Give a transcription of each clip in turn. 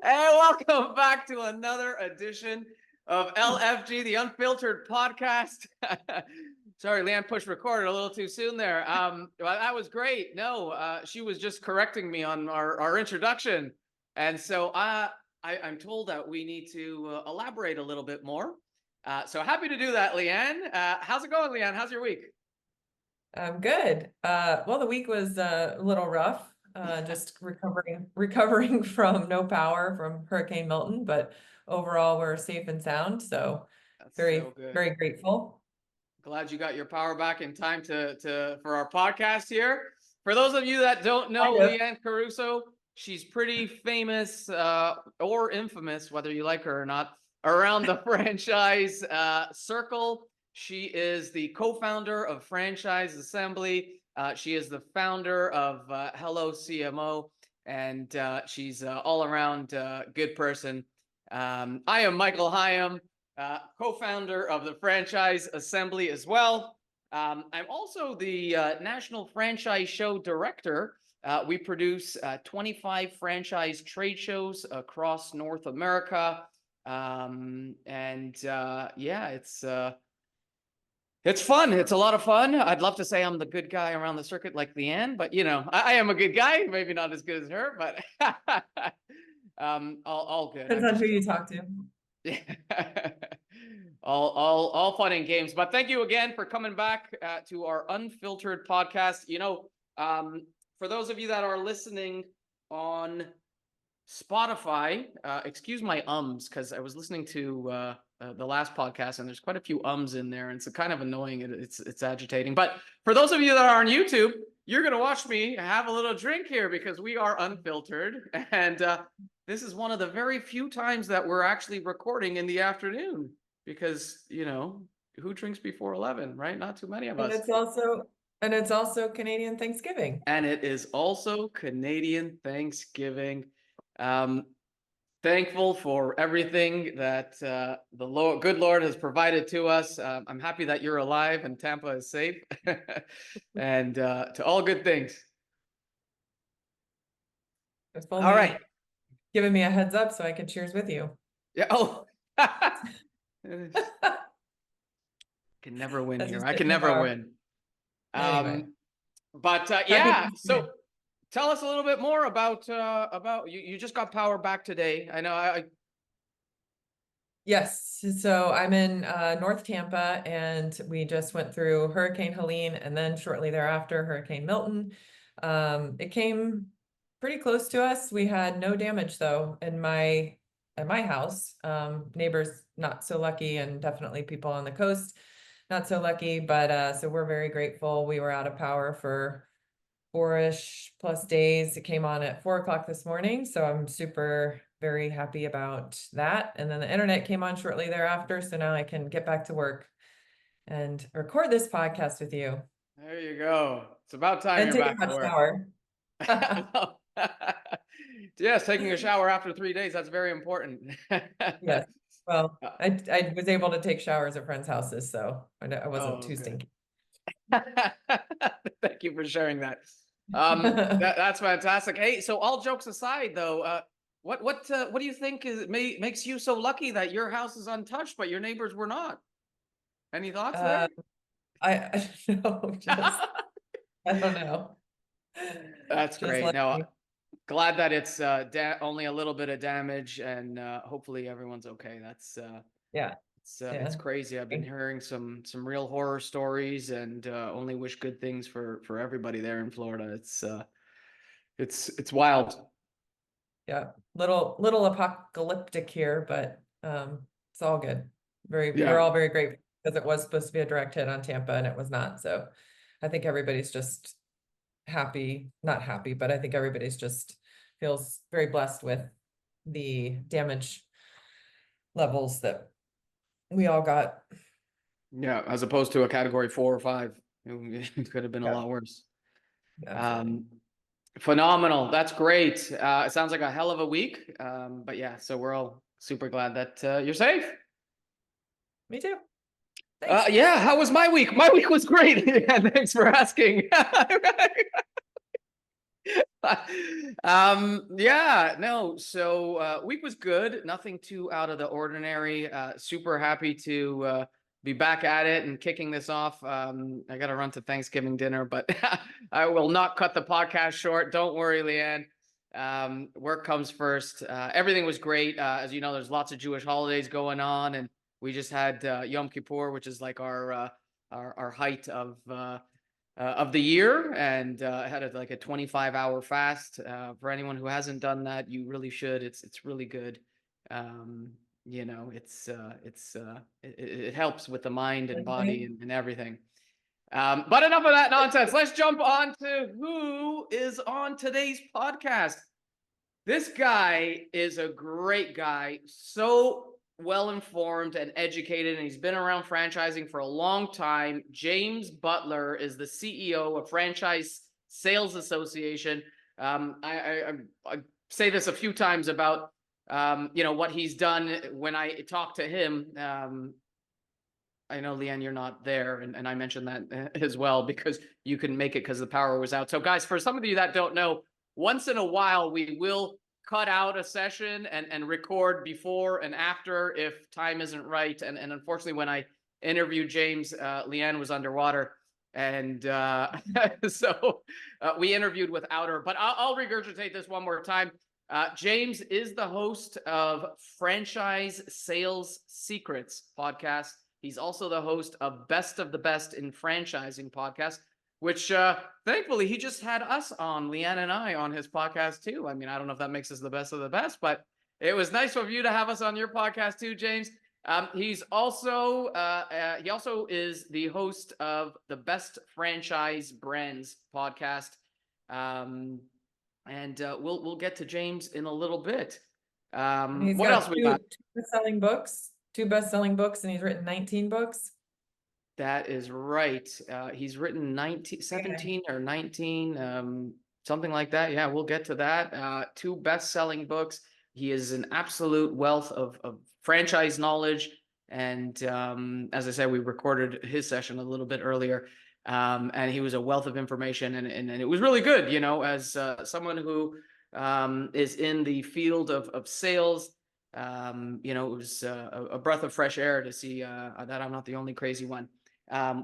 welcome back to another edition of LFG, the Unfiltered Podcast. Sorry, Leanne pushed record a little too soon there. Well, that was great. No, she was just correcting me on our introduction. And so I'm told that we need to elaborate a little bit more. So happy to do that, Leanne. How's it going, Leanne? How's your week? Good. Well, the week was a little rough, just recovering from no power from Hurricane Milton, but overall we're safe and sound. So That's very, so good. very grateful. Glad you got your power back in time for our podcast here. For those of you that don't know Leanne Caruso, she's pretty famous or infamous, whether you like her or not, around the franchise circle. She is the co-founder of Franchise Assembly. She is the founder of Hello CMO, and she's all around good person. I am Michael Hyam, co-founder of the Franchise Assembly as well. I'm also the National Franchise Show Director. We produce 25 franchise trade shows across North America. Yeah, it's fun. It's a lot of fun. I'd love to say I'm the good guy around the circuit like Leanne, but you know, I am a good guy. Maybe not as good as her, but all good. Depends on who you talk to. Yeah. all fun and games. But thank you again for coming back to our Unfiltered Podcast. You know, for those of you that are listening on Spotify, excuse my ums, because I was listening to the last podcast and there's quite a few ums in there, and it's kind of annoying. It's agitating. But for those of you that are on YouTube, you're gonna watch me have a little drink here because we are unfiltered, and this is one of the very few times that we're actually recording in the afternoon because, you know, who drinks before 11, right? Not too many of us. And it's also Canadian Thanksgiving. And it is also Canadian Thanksgiving. Thankful for everything that the good Lord has provided to us. I'm happy that you're alive and Tampa is safe, and to all good things. All right, giving me a heads up so I can cheers with you. Yeah. Oh, can never win here. I can never win. Anyway. But yeah. So. Tell us a little bit more about you. You just got power back today. I know. Yes. So I'm in North Tampa, and we just went through Hurricane Helene, and then shortly thereafter, Hurricane Milton. It came pretty close to us. We had no damage though at my house. Neighbors not so lucky, and definitely people on the coast not so lucky. But so we're very grateful. We were out of power for 4-ish plus days. It came on at 4 o'clock this morning, so I'm very happy about that. And then the internet came on shortly thereafter, so now I can get back to work and record this podcast with you. There you go. It's about time and you're take back a to work. Shower. Yes, taking a shower after 3 days, that's very important. Yes. Well, I was able to take showers at friends' houses, so I wasn't too stinky. Thank you for sharing that. That's fantastic. Hey, so all jokes aside, though, what do you think makes you so lucky that your house is untouched, but your neighbors were not? Any thoughts there? I don't know. I don't know. That's great. No, glad that it's only a little bit of damage, and hopefully everyone's okay. That's yeah. It's crazy. I've been hearing some real horror stories, and only wish good things for everybody there in Florida. It's wild. Yeah, little apocalyptic here, but it's all good. We're all very grateful because it was supposed to be a direct hit on Tampa and it was not. So I think everybody's just not happy, but I think everybody's just feels very blessed with the damage levels that we all got. Yeah, as opposed to a category 4 or 5, it could have been a lot worse. Phenomenal. That's great. It sounds like a hell of a week. But yeah, so we're all super glad that you're safe. Me too. Thanks. Yeah, how was my week? My week was great. Yeah, thanks for asking. Yeah, no, so week was good, nothing too out of the ordinary. Super happy to be back at it and kicking this off. I got to run to Thanksgiving dinner, but I will not cut the podcast short. Don't worry, Leanne. Work comes first. Everything was great. As you know, there's lots of Jewish holidays going on, and we just had Yom Kippur, which is like our height of the year, and I had like a 25-hour fast. For anyone who hasn't done that, you really should. It's really good. You know, it helps with the mind and body and everything. But enough of that nonsense. Let's jump on to who is on today's podcast. This guy is a great guy, so well informed and educated, and he's been around franchising for a long time. James Butler is the CEO of Franchise Sales Association. I say this a few times about what he's done when I talk to him. I know, Leanne, you're not there, and I mentioned that as well because you couldn't make it because the power was out. So, guys, for some of you that don't know, once in a while we will cut out a session and record before and after if time isn't right. And unfortunately, when I interviewed James, Leanne was underwater, and so we interviewed without her. But I'll regurgitate this one more time. James is the host of Franchise Sales Secrets podcast. He's also the host of Best of the Best in Franchising podcast, which thankfully he just had us on, Leanne and I, on his podcast too. I mean, I don't know if that makes us the best of the best, but it was nice of you to have us on your podcast too, James. He also is the host of the Best Franchise Brands podcast. And we'll get to James in a little bit. What else we got? Two best-selling books, and he's written 19 books. That is right. He's written 17 or 19, something like that. Yeah, we'll get to that. Two best-selling books. He is an absolute wealth of franchise knowledge. And as I said, we recorded his session a little bit earlier. And he was a wealth of information, and it was really good, as someone who is in the field of sales. It was a breath of fresh air to see that I'm not the only crazy one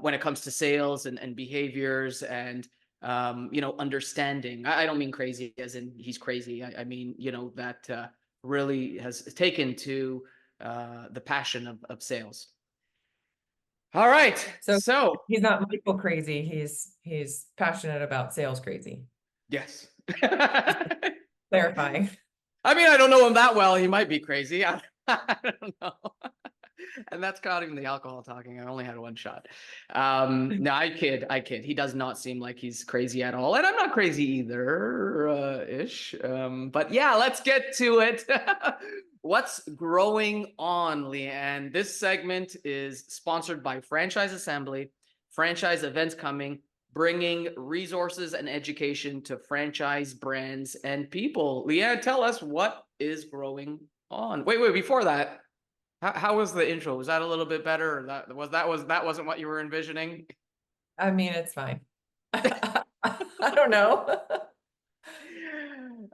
when it comes to sales and behaviors and understanding. I don't mean crazy as in he's crazy. I mean that really has taken to the passion of sales. All right, so he's not Michael crazy. He's passionate about sales crazy. Yes. Clarifying. I mean, I don't know him that well. He might be crazy. I don't know. And that's not even the alcohol talking. I only had one shot. No, I kid. He does not seem like he's crazy at all. And I'm not crazy either, ish. But yeah, let's get to it. What's growing on, Leanne? This segment is sponsored by Franchise Assembly, franchise events coming, bringing resources and education to franchise brands and people. Leanne, tell us what is growing on. Wait, before that, how was the intro? Was that a little bit better? Or that wasn't what you were envisioning? I mean, it's fine. I don't know.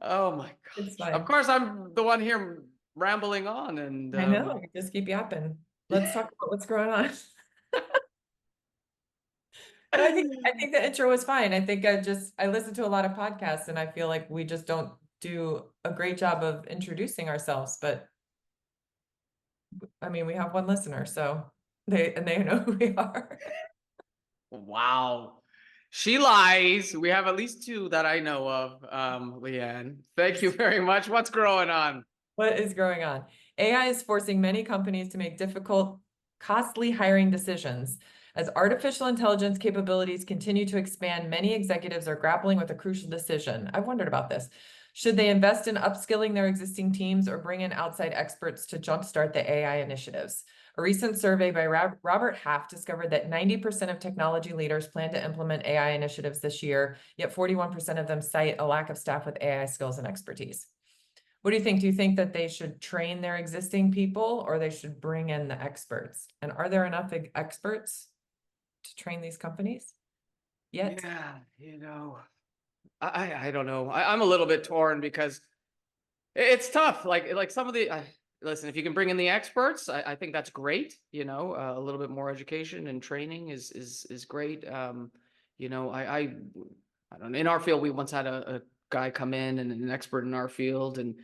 Oh my gosh. Of course, I'm the one here rambling on, and I know, just keep yapping. Let's talk about what's going on. No, I think the intro was fine. I think I listen to a lot of podcasts, and I feel like we just don't do a great job of introducing ourselves. But I mean, we have one listener, so they know who we are. Wow. She lies. We have at least two that I know of, Leanne. Thank you very much. What's growing on? What is growing on? AI is forcing many companies to make difficult, costly hiring decisions. As artificial intelligence capabilities continue to expand, many executives are grappling with a crucial decision. I've wondered about this. Should they invest in upskilling their existing teams or bring in outside experts to jumpstart the AI initiatives? A recent survey by Robert Half discovered that 90% of technology leaders plan to implement AI initiatives this year, yet 41% of them cite a lack of staff with AI skills and expertise. What do you think? Do you think that they should train their existing people or they should bring in the experts? And are there enough experts to train these companies yet? Yeah, I don't know. I'm a little bit torn because it's tough. Like some of the listen, if you can bring in the experts, I think that's great. A little bit more education and training is great. I don't know. In our field, we once had a guy come in and an expert in our field, and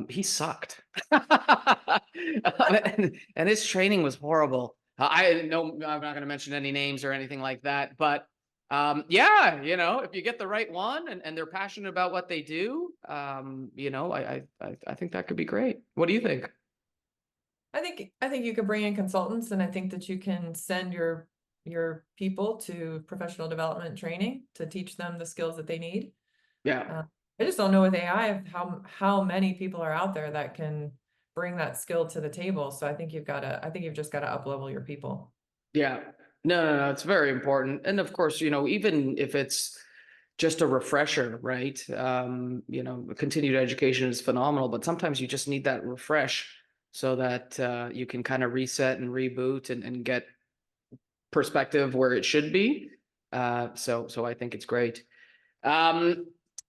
he sucked. And his training was horrible. I know I'm not going to mention any names or anything like that, but yeah, if you get the right one and they're passionate about what they do, I think that could be great. What do you think? I think you could bring in consultants, and I think that you can send your people to professional development training to teach them the skills that they need. Yeah. I just don't know with AI how many people are out there that can bring that skill to the table. So I think you've just got to up level your people. Yeah. No, it's very important. And of course, even if it's just a refresher, right? Continued education is phenomenal, but sometimes you just need that refresh so that you can kind of reset and reboot and get perspective where it should be. So I think it's great.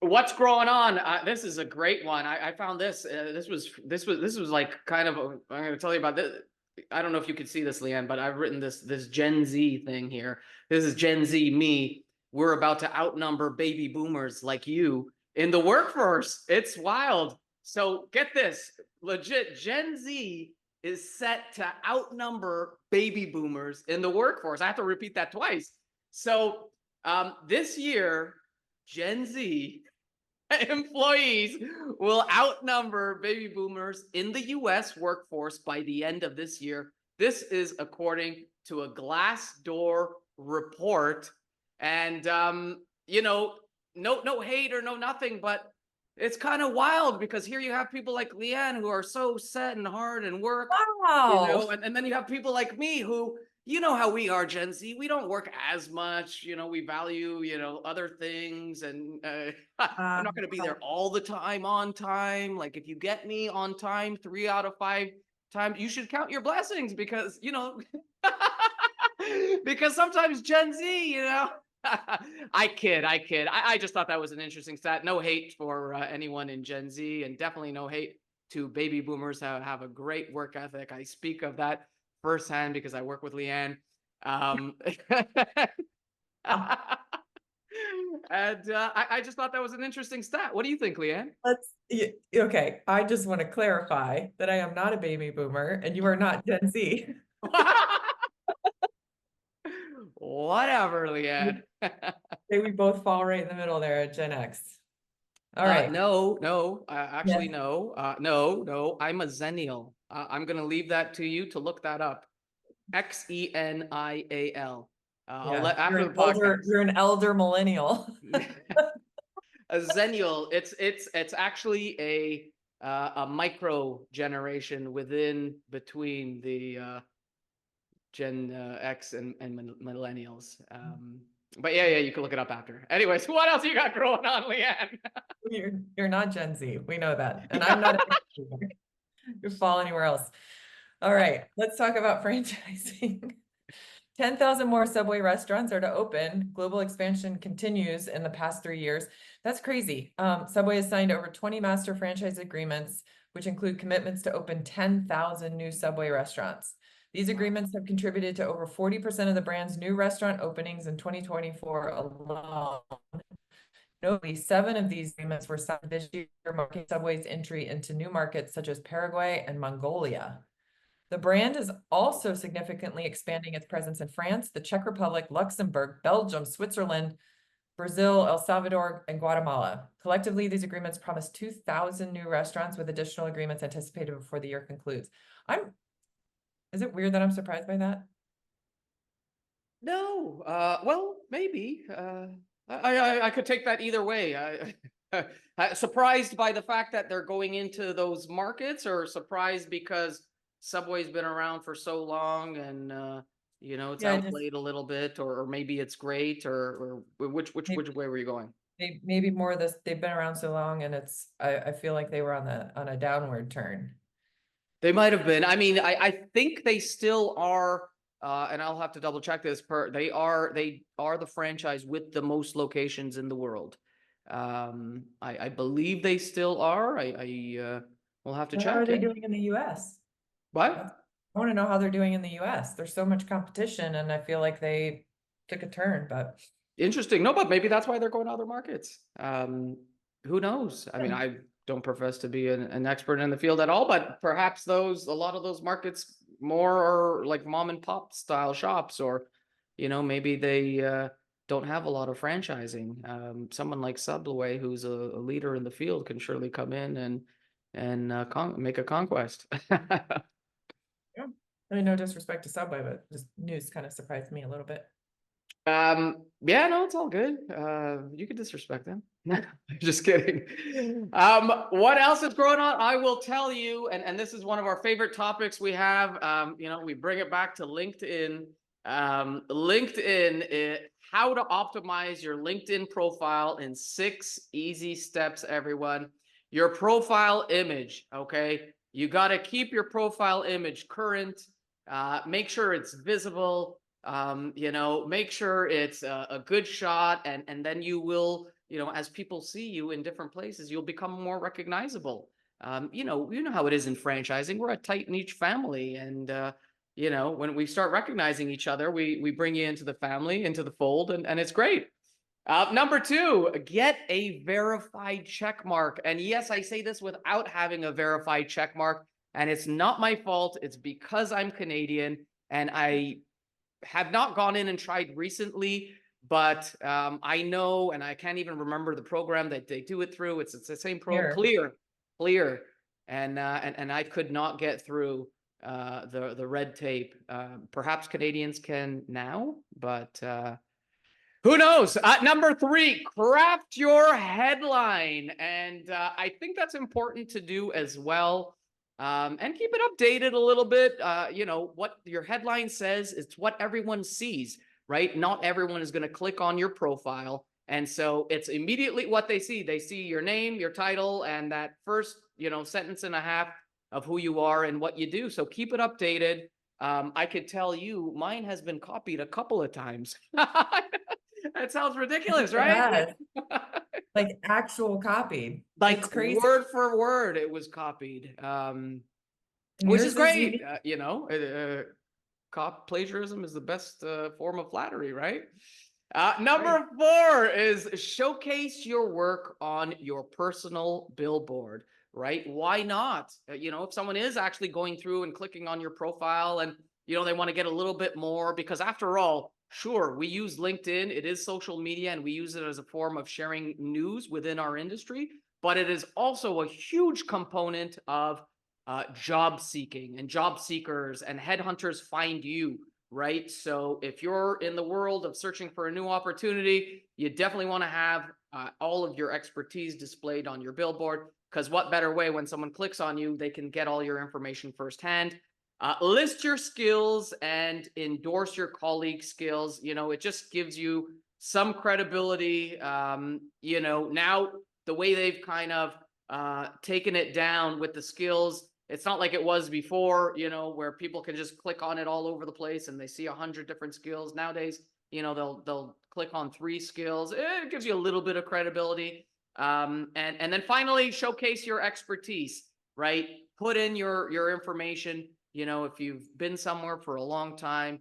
What's growing on? This is a great one. I found this. This was like kind of. I'm going to tell you about this. I don't know if you could see this, Leanne, but I've written this Gen Z thing here. This is Gen Z me. We're about to outnumber baby boomers like you in the workforce. It's wild. So get this, legit Gen Z is set to outnumber baby boomers in the workforce. I have to repeat that twice. So this year, Gen Z employees will outnumber baby boomers in the US workforce by the end of this year. This is according to a Glassdoor report. And no hate or no nothing, but it's kind of wild because here you have people like Leanne who are so set and hard and work, Wow. and then you have people like me who, how we are, Gen Z. We don't work as much. We value, other things. And I'm not going to be there all the time on time. Like if you get me on time 3 out of 5 times, you should count your blessings because, because sometimes Gen Z, I kid. I just thought that was an interesting stat. No hate for anyone in Gen Z, and definitely no hate to baby boomers who have a great work ethic. I speak of that firsthand because I work with Leanne. And I just thought that was an interesting stat. What do you think, Leanne? Okay. I just want to clarify that I am not a baby boomer and you are not Gen Z. Whatever, Leanne. We both fall right in the middle there at Gen X. All right. No, actually, no, no, I'm a Zennial. I'm going to leave that to you to look that up. Xenial. I'll let after the podcast. You're an elder millennial. A Zennial. It's actually a micro generation between the Gen X and millennials. But yeah, you can look it up after. Anyways, what else you got growing on, Leanne? You're not Gen Z. We know that. And I'm not you fall anywhere else. All right, let's talk about franchising. 10,000 more Subway restaurants are to open. Global expansion continues in the past 3 years. That's crazy. Subway has signed over 20 master franchise agreements, which include commitments to open 10,000 new Subway restaurants. These agreements have contributed to over 40% of the brand's new restaurant openings in 2024 alone. Notably, 7 of these agreements were signed this year, marking Subway's entry into new markets such as Paraguay and Mongolia. The brand is also significantly expanding its presence in France, the Czech Republic, Luxembourg, Belgium, Switzerland, Brazil, El Salvador, and Guatemala. Collectively, these agreements promise 2,000 new restaurants with additional agreements anticipated before the year concludes. Is it weird that I'm surprised by that? No, well, maybe. I could take that either way. Surprised by the fact that they're going into those markets, or surprised because Subway's been around for so long and it's outplayed a little bit, or maybe it's great, or which way were you going? maybe more this, they've been around so long and I feel like they were on a downward turn. They might have been. I mean, I think they still are, and I'll have to double check this. They are the franchise with the most locations in the world. I believe they still are. I will have to So how are check. they Yeah. doing in the US? What? I want to know how they're doing in the US. There's so much competition and I feel like they took a turn, but Interesting. No, but maybe that's why they're going to other markets. Who knows? I mean, yeah. I don't profess to be an expert in the field at all, but perhaps a lot of those markets more are like mom and pop style shops, or, maybe they don't have a lot of franchising. Someone like Subway, who's a leader in the field, can surely come in and make a conquest. Yeah. I mean, no disrespect to Subway, but just news kind of surprised me a little bit. Yeah, no, it's all good. You can disrespect them. Just kidding. What else is going on? I will tell you, and this is one of our favorite topics we have. We bring it back to LinkedIn. How to optimize your LinkedIn profile in 6 easy steps, everyone. Your profile image, okay? You got to keep your profile image current. Make sure it's visible. Make sure it's a good shot, and then you will, as people see you in different places, you'll become more recognizable. You know how it is in franchising. We're a tight niche family, and when we start recognizing each other, we bring you into the family, into the fold, and it's great. Number 2, get a verified check mark. And yes, I say this without having a verified check mark, and it's not my fault. It's because I'm Canadian, and I have not gone in and tried recently, but I know, and I can't even remember the program that they do it through. It's the same Clear, and I could not get through the red tape. Perhaps Canadians can now, but who knows? Number 3, craft your headline, and I think that's important to do as well. And keep it updated a little bit. What your headline says, it's what everyone sees, right? Not everyone is going to click on your profile. And so it's immediately what they see. They see your name, your title, and that first, sentence and a half of who you are and what you do. So keep it updated. I could tell you mine has been copied a couple of times. That sounds ridiculous, It right? has, like actual copied. Like It's crazy. word for word, it was copied. And Which is yours is great. unique. Plagiarism is the best form of flattery, right? Right. Number 4 is showcase your work on your personal billboard, right? Why not? If someone is actually going through and clicking on your profile and, they want to get a little bit more, because after all, sure, we use LinkedIn. It is social media, and we use it as a form of sharing news within our industry, but it is also a huge component of job seeking, and job seekers and headhunters find you, right? So if you're in the world of searching for a new opportunity, you definitely want to have all of your expertise displayed on your billboard, because what better way, when someone clicks on you, they can get all your information firsthand. List your skills and endorse your colleagues' skills. It just gives you some credibility. Now the way they've kind of taken it down with the skills, it's not like it was before, where people can just click on it all over the place and they see 100 different skills. Nowadays, they'll click on 3 skills. It gives you a little bit of credibility. And then finally, showcase your expertise, right? Put in your information. If you've been somewhere for a long time,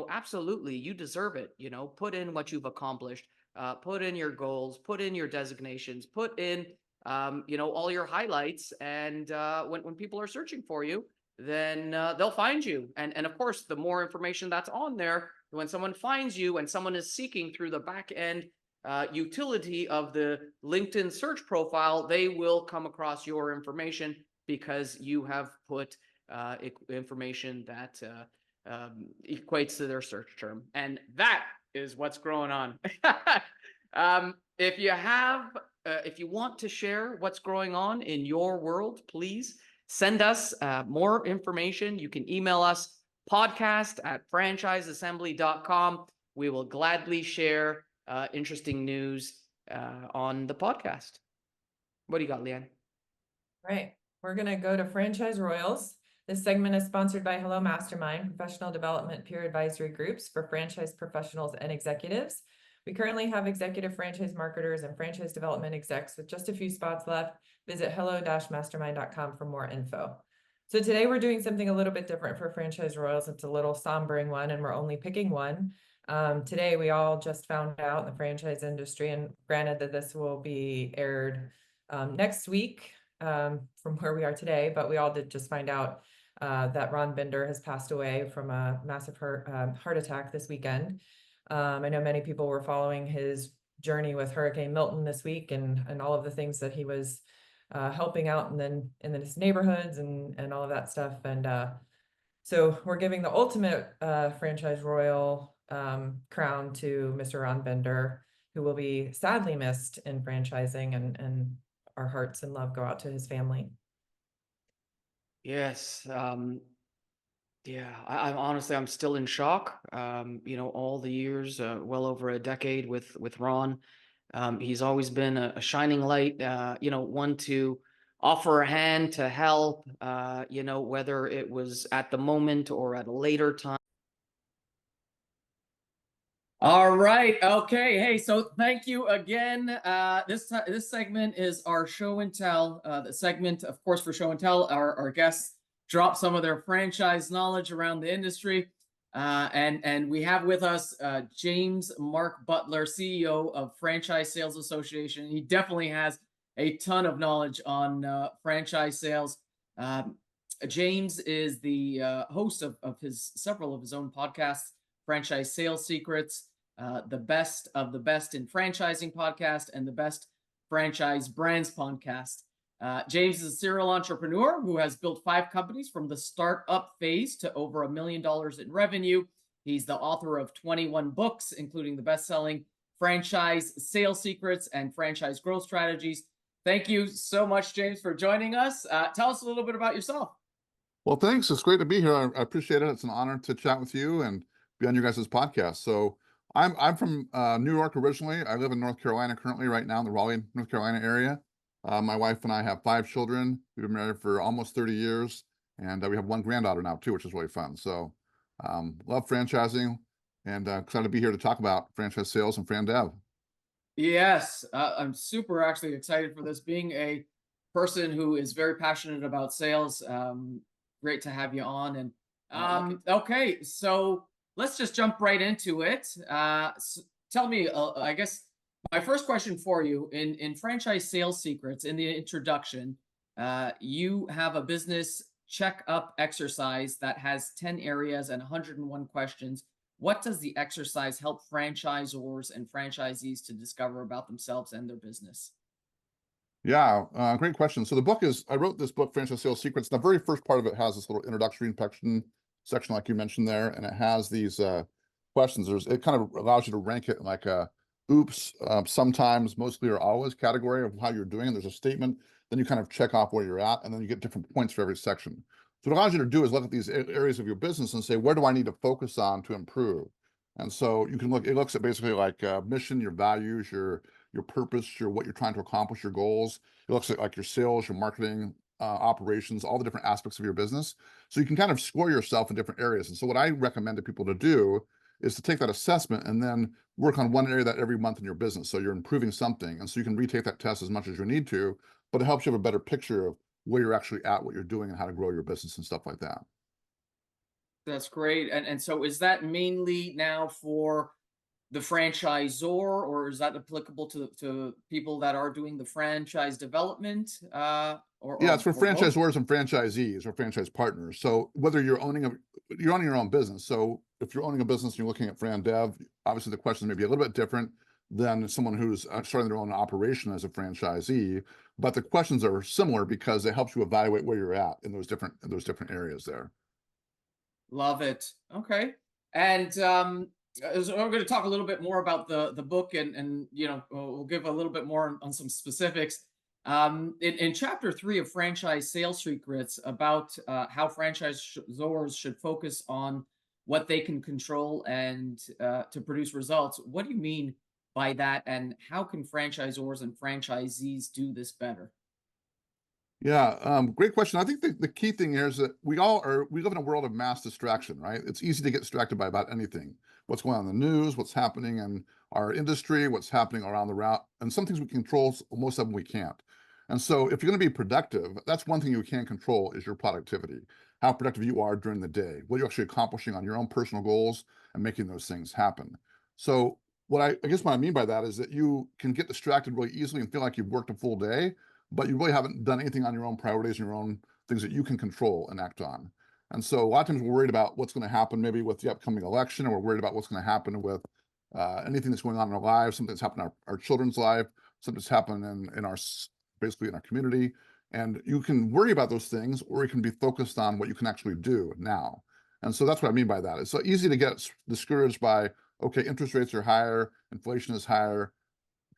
absolutely, you deserve it. Put in what you've accomplished. Put in your goals. Put in your designations. Put in all your highlights, and when people are searching for you, then they'll find you. And of course, the more information that's on there, when someone finds you and someone is seeking through the back end utility of the LinkedIn search profile, they will come across your information because you have put information that equates to their search term. And that is what's going on. If you want to share what's going on in your world, please send us more information. You can email us podcast@franchiseassembly.com. We will gladly share interesting news on the podcast. What do you got, Leanne? Right. We're going to go to Franchise Royals. This segment is sponsored by Hello Mastermind, professional development peer advisory groups for franchise professionals and executives. We currently have executive franchise marketers and franchise development execs with just a few spots left. Visit hello-mastermind.com for more info. So today we're doing something a little bit different for Franchise Royals. It's a little sombering one, and we're only picking one. Today we all just found out in the franchise industry, and granted that this will be aired next week from where we are today, but we all did just find out that Ron Binder has passed away from a massive heart attack this weekend. I know many people were following his journey with Hurricane Milton this week and all of the things that he was helping out and then in his neighborhoods and all of that stuff. And so we're giving the ultimate Franchise Royal crown to Mr. Ron Binder, who will be sadly missed in franchising, and our hearts and love go out to his family. Yes. Yeah, I'm honestly, I'm still in shock. All the years, well over a decade with Ron. He's always been a shining light, one to offer a hand to help, whether it was at the moment or at a later time. All right. Okay. Hey, so thank you again. This segment is our show and tell. The segment, of course, for show and tell, our guests drop some of their franchise knowledge around the industry. And we have with us James Mark Butler, CEO of Franchise Sales Association. He definitely has a ton of knowledge on franchise sales. James is the host of several of his own podcasts, Franchise Sales Secrets, the Best of the Best in Franchising podcast, and the Best Franchise Brands podcast. James is a serial entrepreneur who has built 5 companies from the startup phase to over $1 million in revenue. He's the author of 21 books, including the best-selling Franchise Sales Secrets and Franchise Growth Strategies. Thank you so much, James, for joining us. Tell us a little bit about yourself. Well, thanks. It's great to be here. I appreciate it. It's an honor to chat with you and be on your guys' podcast. So I'm from New York originally. I live in North Carolina currently right now in the Raleigh, North Carolina area. My wife and I have 5 children. We've been married for almost 30 years, and we have 1 granddaughter now too, which is really fun. So love franchising, and excited to be here to talk about franchise sales and fran dev. Yes, I'm super actually excited for this. Being a person who is very passionate about sales, great to have you on. And okay, so let's just jump right into it. Tell me, I guess my first question for you in Franchise Sales Secrets, in the introduction, you have a business checkup exercise that has 10 areas and 101 questions. What does the exercise help franchisors and franchisees to discover about themselves and their business? Yeah, great question. So I wrote this book, Franchise Sales Secrets. The very first part of it has this little introductory section, like you mentioned there, and it has these questions. It kind of allows you to rank it in like a oops, sometimes, mostly, or always category of how you're doing. And there's a statement, then you kind of check off where you're at, and then you get different points for every section. So what it allows you to do is look at these areas of your business and say, where do I need to focus on to improve? And so it looks at basically like mission, your values, your purpose, what you're trying to accomplish, your goals. It looks at like your sales, your marketing, operations, all the different aspects of your business. So you can kind of score yourself in different areas. And so what I recommend to people to do is to take that assessment and then work on one area that every month in your business. So you're improving something. And so you can retake that test as much as you need to, but it helps you have a better picture of where you're actually at, what you're doing, and how to grow your business and stuff like that. That's great. And so is that mainly now for the franchisor, or is that applicable to people that are doing the franchise development? Yeah, it's for franchisors and franchisees or franchise partners. So whether you're owning your own business. So if you're owning a business and you're looking at fran dev, obviously the question may be a little bit different than someone who's starting their own operation as a franchisee. But the questions are similar because it helps you evaluate where you're at in those different areas there. Love it. Okay. And so I'm going to talk a little bit more about the book, and we'll give a little bit more on some specifics. In chapter 3 of Franchise Sales Secrets, about how franchisors should focus on what they can control and to produce results. What do you mean by that, and how can franchisors and franchisees do this better? Yeah, great question. I think the key thing here is that we live in a world of mass distraction, right? It's easy to get distracted by about anything. What's going on in the news, what's happening in our industry, what's happening around the route, and some things we control, most of them we can't. And so if you're going to be productive, that's one thing you can control is your productivity, how productive you are during the day, what you're actually accomplishing on your own personal goals and making those things happen. So I guess what I mean by that is that you can get distracted really easily and feel like you've worked a full day, but you really haven't done anything on your own priorities and your own things that you can control and act on. And so a lot of times we're worried about what's going to happen maybe with the upcoming election, or we're worried about what's going to happen with anything that's going on in our lives, something that's happened in our children's life, something that's happened in our, basically in our community. And you can worry about those things, or you can be focused on what you can actually do now. And so that's what I mean by that. It's so easy to get discouraged by, okay, interest rates are higher, inflation is higher.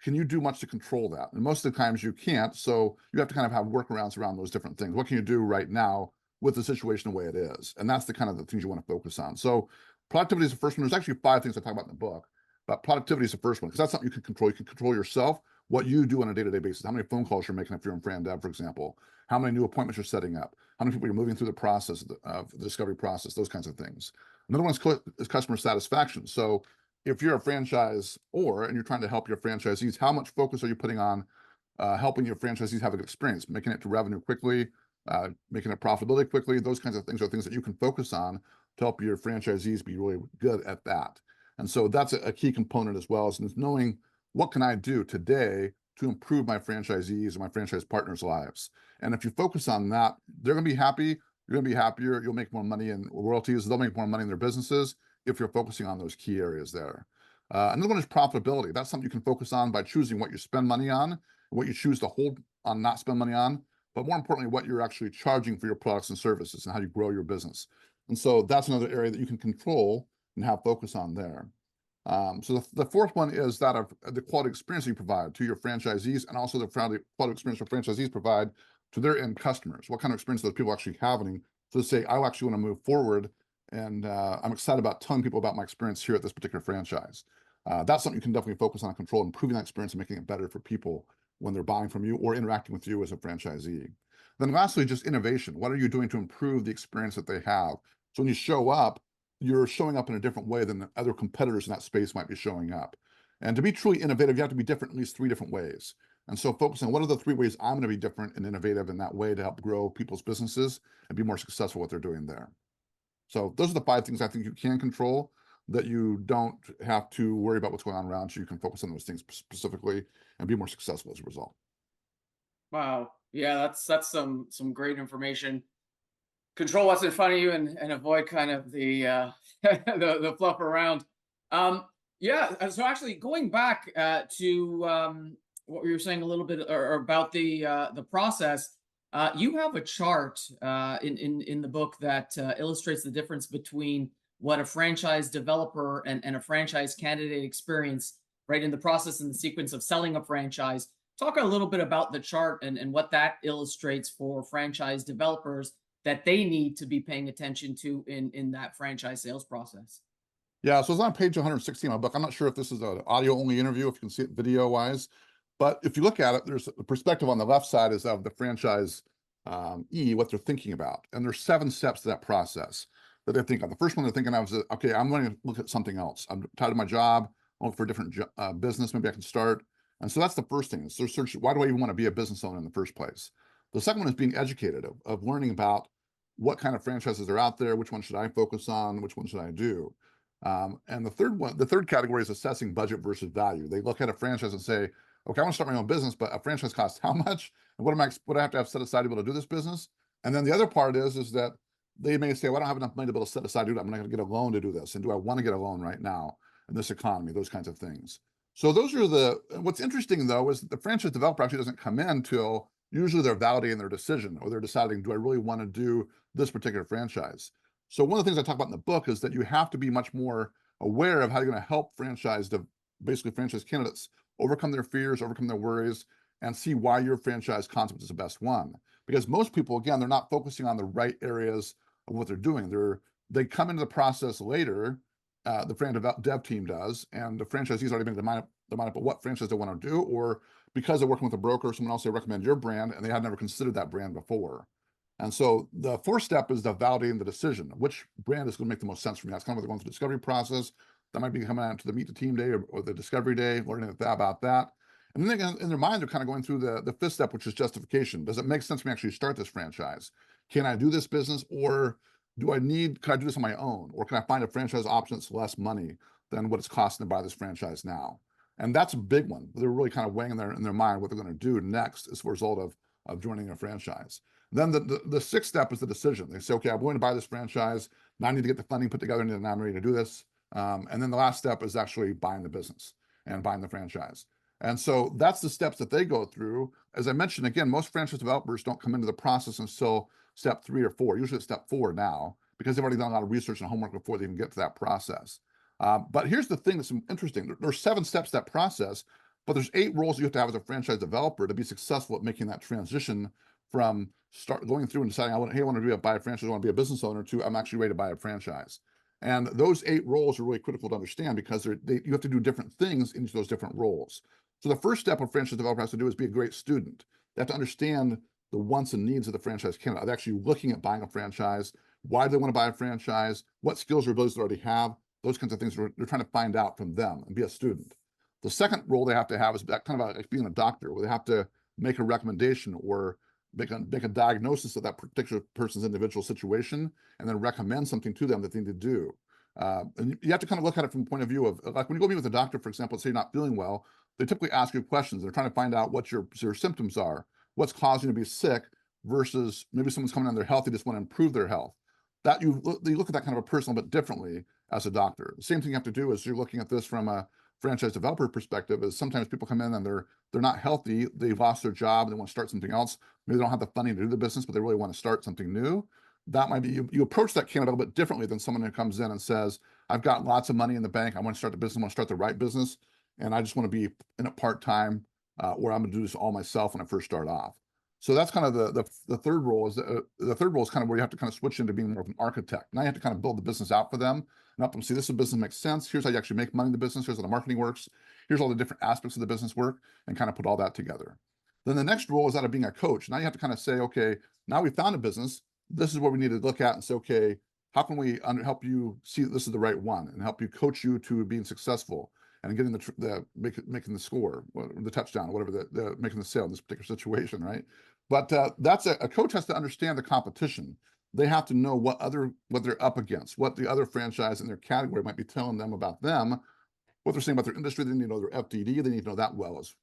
Can you do much to control that? And most of the times you can't. So you have to kind of have workarounds around those different things. What can you do right now with the situation the way it is? And that's the kind of the things you want to focus on. So productivity is the first one. There's actually 5 things I talk about in the book, but productivity is the first one because that's something you can control. You can control yourself, what you do on a day-to-day basis, how many phone calls you're making if you're in Fran Dev, for example, how many new appointments you're setting up, how many people you're moving through the process of the discovery process, those kinds of things. Another one is customer satisfaction. So if you're a franchisor and you're trying to help your franchisees, how much focus are you putting on helping your franchisees have a good experience, making it to revenue quickly, making it profitability quickly? Those kinds of things are things that you can focus on to help your franchisees be really good at that. And so that's a key component as well, is knowing what can I do today to improve my franchisees and my franchise partners' lives. And if you focus on that, they're going to be happy. You're going to be happier. You'll make more money in royalties. They'll make more money in their businesses if you're focusing on those key areas there. Another one is profitability. That's something you can focus on by choosing what you spend money on, what you choose to hold on, not spend money on, but more importantly, what you're actually charging for your products and services and how you grow your business. And so that's another area that you can control and have focus on there. So the fourth one is that of the quality experience you provide to your franchisees, and also the quality experience your franchisees provide to their end customers. What kind of experience those people actually having? So to say, I actually want to move forward, and I'm excited about telling people about my experience here at this particular franchise. That's something you can definitely focus on, control, improving that experience and making it better for people when they're buying from you or interacting with you as a franchisee. Then lastly, just innovation. What are you doing to improve the experience that they have? So when you show up, you're showing up in a different way than the other competitors in that space might be showing up. And to be truly innovative, you have to be different in at least 3 different ways. And so focus on what are the 3 ways I'm going to be different and innovative in that way to help grow people's businesses and be more successful what they're doing there. So those are the 5 things I think you can control that you don't have to worry about what's going on around you. You can focus on those things specifically and be more successful as a result. Wow. Yeah, that's some great information. Control what's in front of you and avoid kind of the the fluff around. Yeah. So actually, going back to what we were saying a little bit or about the process, you have a chart in the book that illustrates the difference between what a franchise developer and a franchise candidate experience right in the process and the sequence of selling a franchise. Talk a little bit about the chart and what that illustrates for franchise developers that they need to be paying attention to in that franchise sales process. Yeah, so it's on page 116 of my book. I'm not sure if this is an audio-only interview, if you can see it video-wise, but if you look at it, there's a perspective on the left side is of the franchise what they're thinking about. And there's 7 steps to that process that they're thinking of. The first one they're thinking of is, okay, I'm going to look at something else. I'm tired of my job. I'm looking for a different business. Maybe I can start. And so that's the first thing. Is they're searching, why do I even want to be a business owner in the first place? The second one is being educated, of learning about what kind of franchises are out there, which one should I focus on, which one should I do? And the third category is assessing budget versus value. They look at a franchise and say, okay, I want to start my own business, but a franchise costs how much? And what do I have to have set aside to be able to do this business? And then the other part is that they may say, well, I don't have enough money to be able to set aside to do that. I'm not going to get a loan to do this. And do I want to get a loan right now in this economy? Those kinds of things. So those are what's interesting though, is the franchise developer actually doesn't come in till usually they're validating their decision, or they're deciding, do I really want to do this particular franchise? So one of the things I talk about in the book is that you have to be much more aware of how you're going to help franchise candidates overcome their fears, overcome their worries, and see why your franchise concept is the best one. Because most people, again, they're not focusing on the right areas of what they're doing. They come into the process later the franchise dev team does, and the franchisee's already made their mind up of what franchise they want to do, or because they're working with a broker or someone else, they recommend your brand and they had never considered that brand before. And so the fourth step is the validating the decision. Which brand is going to make the most sense for me? That's kind of what they're going through the discovery process. That might be coming out to the meet the team day or the discovery day, learning about that. And then in their mind, they're kind of going through the fifth step, which is justification. Does it make sense for me to actually start this franchise? Can I do this business, or can I do this on my own? Or can I find a franchise option that's less money than what it's costing to buy this franchise now? And that's a big one. They're really kind of weighing in their mind what they're going to do next as a result of joining a franchise. Then the sixth step is the decision. They say, okay, I'm going to buy this franchise. Now I need to get the funding put together, and I'm ready to do this. And then the last step is actually buying the business and buying the franchise. And so that's the steps that they go through. As I mentioned, again, most franchise developers don't come into the process until step 3 or 4, usually it's step 4 now, because they've already done a lot of research and homework before they even get to that process. But here's the thing that's interesting. There's 7 steps to that process, but there's 8 roles you have to have as a franchise developer to be successful at making that transition from going through and deciding, hey, I want to buy a franchise, I want to be a business owner, to I'm actually ready to buy a franchise. And those 8 roles are really critical to understand, because you have to do different things in each of those different roles. So the first step a franchise developer has to do is be a great student. They have to understand the wants and needs of the franchise candidate. They're actually looking at buying a franchise. Why do they want to buy a franchise? What skills or abilities they already have? Those kinds of things they're trying to find out from them and be a student. The second role they have to have is that kind of like being a doctor, where they have to make a recommendation or make a diagnosis of that particular person's individual situation, and then recommend something to them that they need to do. And you have to kind of look at it from the point of view of, like, when you go meet with a doctor, for example, say you're not feeling well, they typically ask you questions. They're trying to find out what your symptoms are, what's causing you to be sick, versus maybe someone's coming on, they're healthy, just want to improve their health. That you look at that kind of a person a bit differently as a doctor. The same thing you have to do is you're looking at this from a franchise developer perspective, is sometimes people come in and they're not healthy, they've lost their job, they want to start something else. Maybe they don't have the funding to do the business, but they really want to start something new. That might be, you approach that candidate a little bit differently than someone who comes in and says, I've got lots of money in the bank, I want to start the business, I want to start the right business, and I just want to be in it part-time, or I'm going to do this all myself when I first start off. So that's kind of the third role. Is the third role is kind of where you have to kind of switch into being more of an architect. Now you have to kind of build the business out for them and help them see this business makes sense. Here's how you actually make money in the business. Here's how the marketing works. Here's all the different aspects of the business work, and kind of put all that together. Then the next role is that of being a coach. Now you have to kind of say, okay, now we found a business. This is what we need to look at and say, okay, how can we help you see that this is the right one, and help you coach you to being successful and getting making the score, the touchdown, whatever, the making the sale in this particular situation, right? But that's a coach has to understand the competition. They have to know what they're up against, what the other franchise in their category might be telling them about them, what they're saying about their industry. They need to know their FDD. They need to know that well as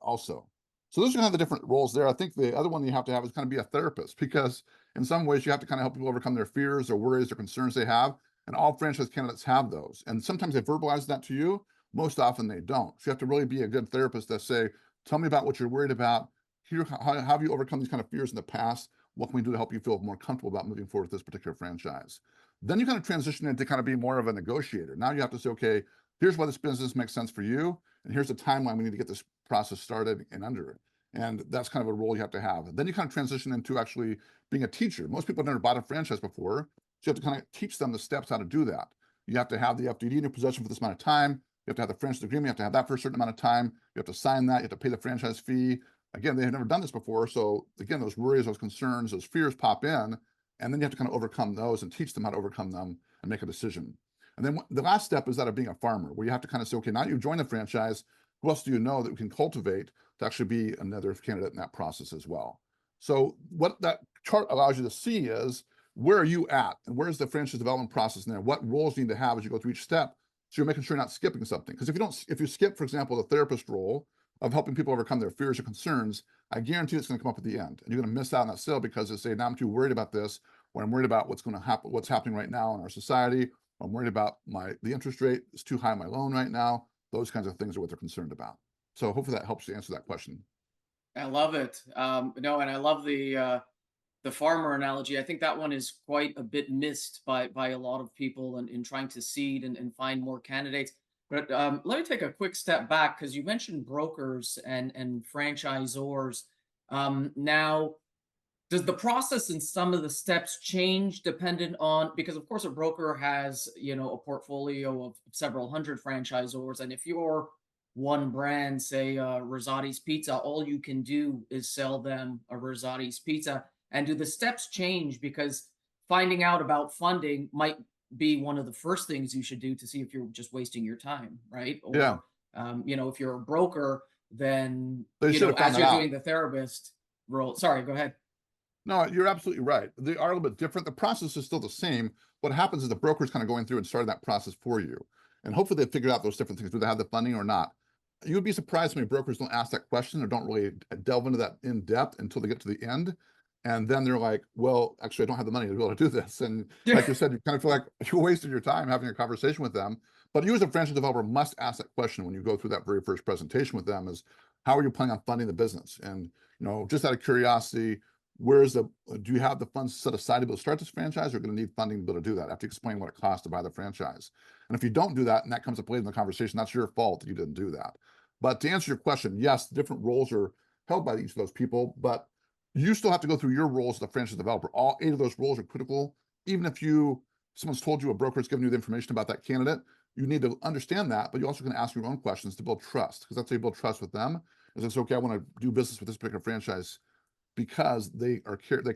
also. So those are kind of the different roles there. I think the other one you have to have is kind of be a therapist, because in some ways you have to kind of help people overcome their fears or worries or concerns they have. And all franchise candidates have those. And sometimes they verbalize that to you. Most often they don't. So you have to really be a good therapist to say, tell me about what you're worried about. Here, how have you overcome these kind of fears in the past? What can we do to help you feel more comfortable about moving forward with this particular franchise? Then you kind of transition into kind of being more of a negotiator. Now you have to say, okay, here's why this business makes sense for you, and here's the timeline we need to get this process started and under it. And that's kind of a role you have to have. Then you kind of transition into actually being a teacher. Most people have never bought a franchise before, so you have to kind of teach them the steps how to do that. You have to have the FDD in your possession for this amount of time. You have to have the franchise agreement. You have to have that for a certain amount of time. You have to sign that. You have to pay the franchise fee. Again, they have never done this before. So again, those worries, those concerns, those fears pop in, and then you have to kind of overcome those and teach them how to overcome them and make a decision. And then the last step is that of being a farmer, where you have to kind of say, okay, now you've joined the franchise, who else do you know that we can cultivate to actually be another candidate in that process as well? So what that chart allows you to see is, where are you at, and where's the franchise development process in there? What roles you need to have as you go through each step, so you're making sure you're not skipping something. Because if you skip, for example, the therapist role of helping people overcome their fears or concerns, I guarantee it's going to come up at the end, and you're going to miss out on that sale, because they say, now I'm too worried about this, or I'm worried about what's going to happen, what's happening right now in our society. I'm worried about the interest rate is too high on my loan right now. Those kinds of things are what they're concerned about. So hopefully that helps you answer that question. I love it. No, and I love the farmer analogy. I think that one is quite a bit missed by a lot of people in trying to seed and find more candidates. But let me take a quick step back, because you mentioned brokers and franchisors. Now, Does the process and some of the steps change dependent on, because of course a broker has, you know, a portfolio of several hundred franchisors, and if you're one brand, say Rosati's Pizza, all you can do is sell them a Rosati's Pizza. And do the steps change because finding out about funding might be one of the first things you should do to see if you're just wasting your time, right? Yeah. Or you know, if you're a broker, then They you should know, have found as that you're out. doing the therapist role. Sorry, go ahead. No, you're absolutely right. They are a little bit different. The process is still the same. What happens is the broker's kind of going through and starting that process for you. And hopefully they figured out those different things. Do they have the funding or not? You would be surprised how many brokers don't ask that question or don't really delve into that in depth until they get to the end. And then they're like, well, actually, I don't have the money to be able to do this. And like you said, you kind of feel like you wasted your time having a conversation with them. But you as a franchise developer must ask that question when you go through that very first presentation with them is, how are you planning on funding the business? And, you know, just out of curiosity, do you have the funds set aside to be able to start this franchise, or are going to need funding to be able to do that? I have to explain what it costs to buy the franchise. And if you don't do that, and that comes up later in the conversation, that's your fault that you didn't do that. But to answer your question, yes, different roles are held by each of those people, but you still have to go through your roles as a franchise developer. All 8 of those roles are critical. Even if someone's told you, a broker has given you the information about that candidate, you need to understand that, but you also can ask your own questions to build trust, because that's how you build trust with them. Is it's okay, I want to do business with this particular franchise because they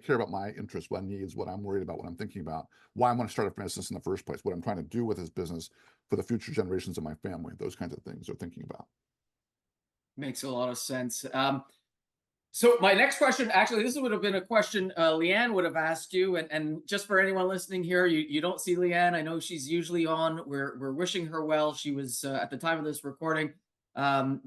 care about my interests, my needs, what I'm worried about, what I'm thinking about, why I want to start a business in the first place, what I'm trying to do with this business for the future generations of my family. Those kinds of things they're thinking about. Makes a lot of sense. So my next question, actually, this would have been a question Leanne would have asked you, and just for anyone listening here, you don't see Leanne. I know she's usually on. We're wishing her well. She was at the time of this recording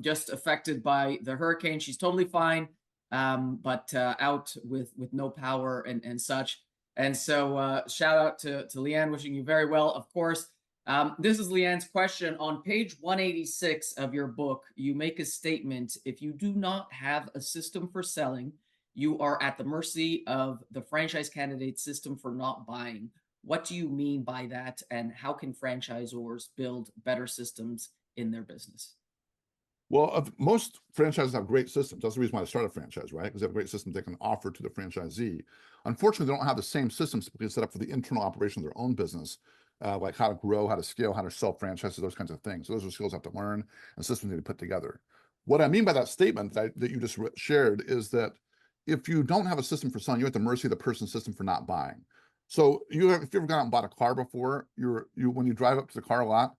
just affected by the hurricane. She's totally fine, but out with no power and such. And so shout out to Leanne, wishing you very well, of course. This is Leanne's question. On page 186 of your book, you make a statement: if you do not have a system for selling, you are at the mercy of the franchise candidate system for not buying. What do you mean by that, and how can franchisors build better systems in their business? Well, most franchises have great systems. That's the reason why I started a franchise, right? Because they have great systems they can offer to the franchisee. Unfortunately, they don't have the same systems set up for the internal operation of their own business, like how to grow, how to scale, how to sell franchises, those kinds of things. So those are skills I have to learn and systems need to put together. What I mean by that statement that you just shared is that if you don't have a system for selling, you're at the mercy of the person's system for not buying. So if you've ever gone out and bought a car before, when you drive up to the car lot,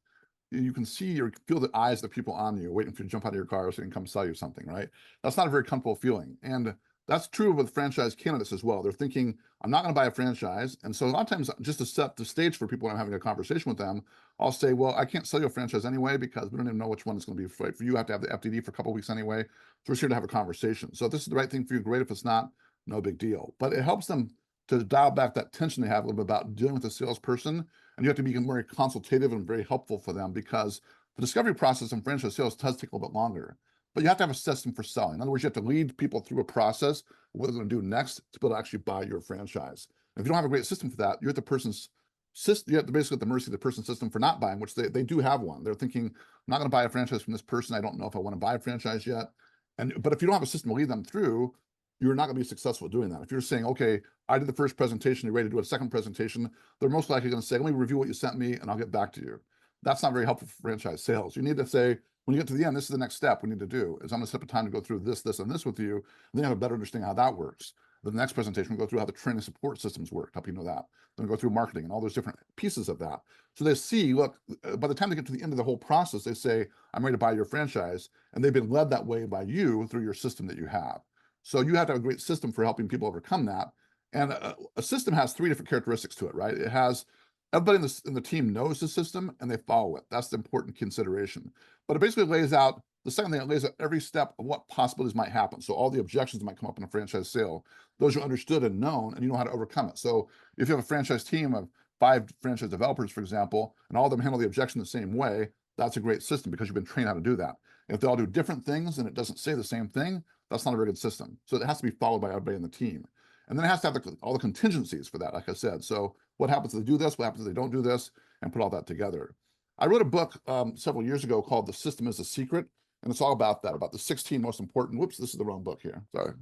you can see or feel the eyes of the people on you waiting for you to jump out of your car so they can come sell you something, right? That's not a very comfortable feeling. And that's true with franchise candidates as well. They're thinking, I'm not going to buy a franchise. And so a lot of times, just to set the stage for people when I'm having a conversation with them, I'll say, well, I can't sell you a franchise anyway, because we don't even know which one is going to be right for you. I have to have the FDD for a couple of weeks anyway. So we're here to have a conversation. So if this is the right thing for you, great. If it's not, no big deal. But it helps them to dial back that tension they have a little bit about dealing with a salesperson. And you have to be very consultative and very helpful for them, because the discovery process in franchise sales does take a little bit longer. But you have to have a system for selling. In other words, you have to lead people through a process of what they're going to do next to be able to actually buy your franchise. And if you don't have a great system for that, you're at the person's system. You have to basically at the mercy of the person's system for not buying, which they do have one. They're thinking, I'm not going to buy a franchise from this person. I don't know if I want to buy a franchise yet. But if you don't have a system to lead them through, you're not going to be successful doing that. If you're saying, okay, I did the first presentation, you're ready to do a second presentation, they're most likely going to say, let me review what you sent me and I'll get back to you. That's not very helpful for franchise sales. You need to say, when you get to the end, this is the next step we need to do, is I'm going to set up a time to go through this, this, and this with you. And then you have a better understanding how that works. Then the next presentation, we'll go through how the training support systems work, help you know that. Then we'll go through marketing and all those different pieces of that. So they see, look, by the time they get to the end of the whole process, they say, I'm ready to buy your franchise. And they've been led that way by you through your system that you have. So you have to have a great system for helping people overcome that. And a system has 3 different characteristics to it, right? It has everybody in the team knows the system and they follow it. That's the important consideration. But it basically lays out, the second thing, it lays out every step of what possibilities might happen. So all the objections that might come up in a franchise sale, those are understood and known, and you know how to overcome it. So if you have a franchise team of 5 franchise developers, for example, and all of them handle the objection the same way, that's a great system because you've been trained how to do that. If they all do different things and it doesn't say the same thing, that's not a very good system. So it has to be followed by everybody in the team. And then it has to have all the contingencies for that, like I said. So what happens if they do this? What happens if they don't do this? And put all that together. I wrote a book several years ago called The System is a Secret. And it's all about that, about the 16 most important, whoops, this is the wrong book here, sorry.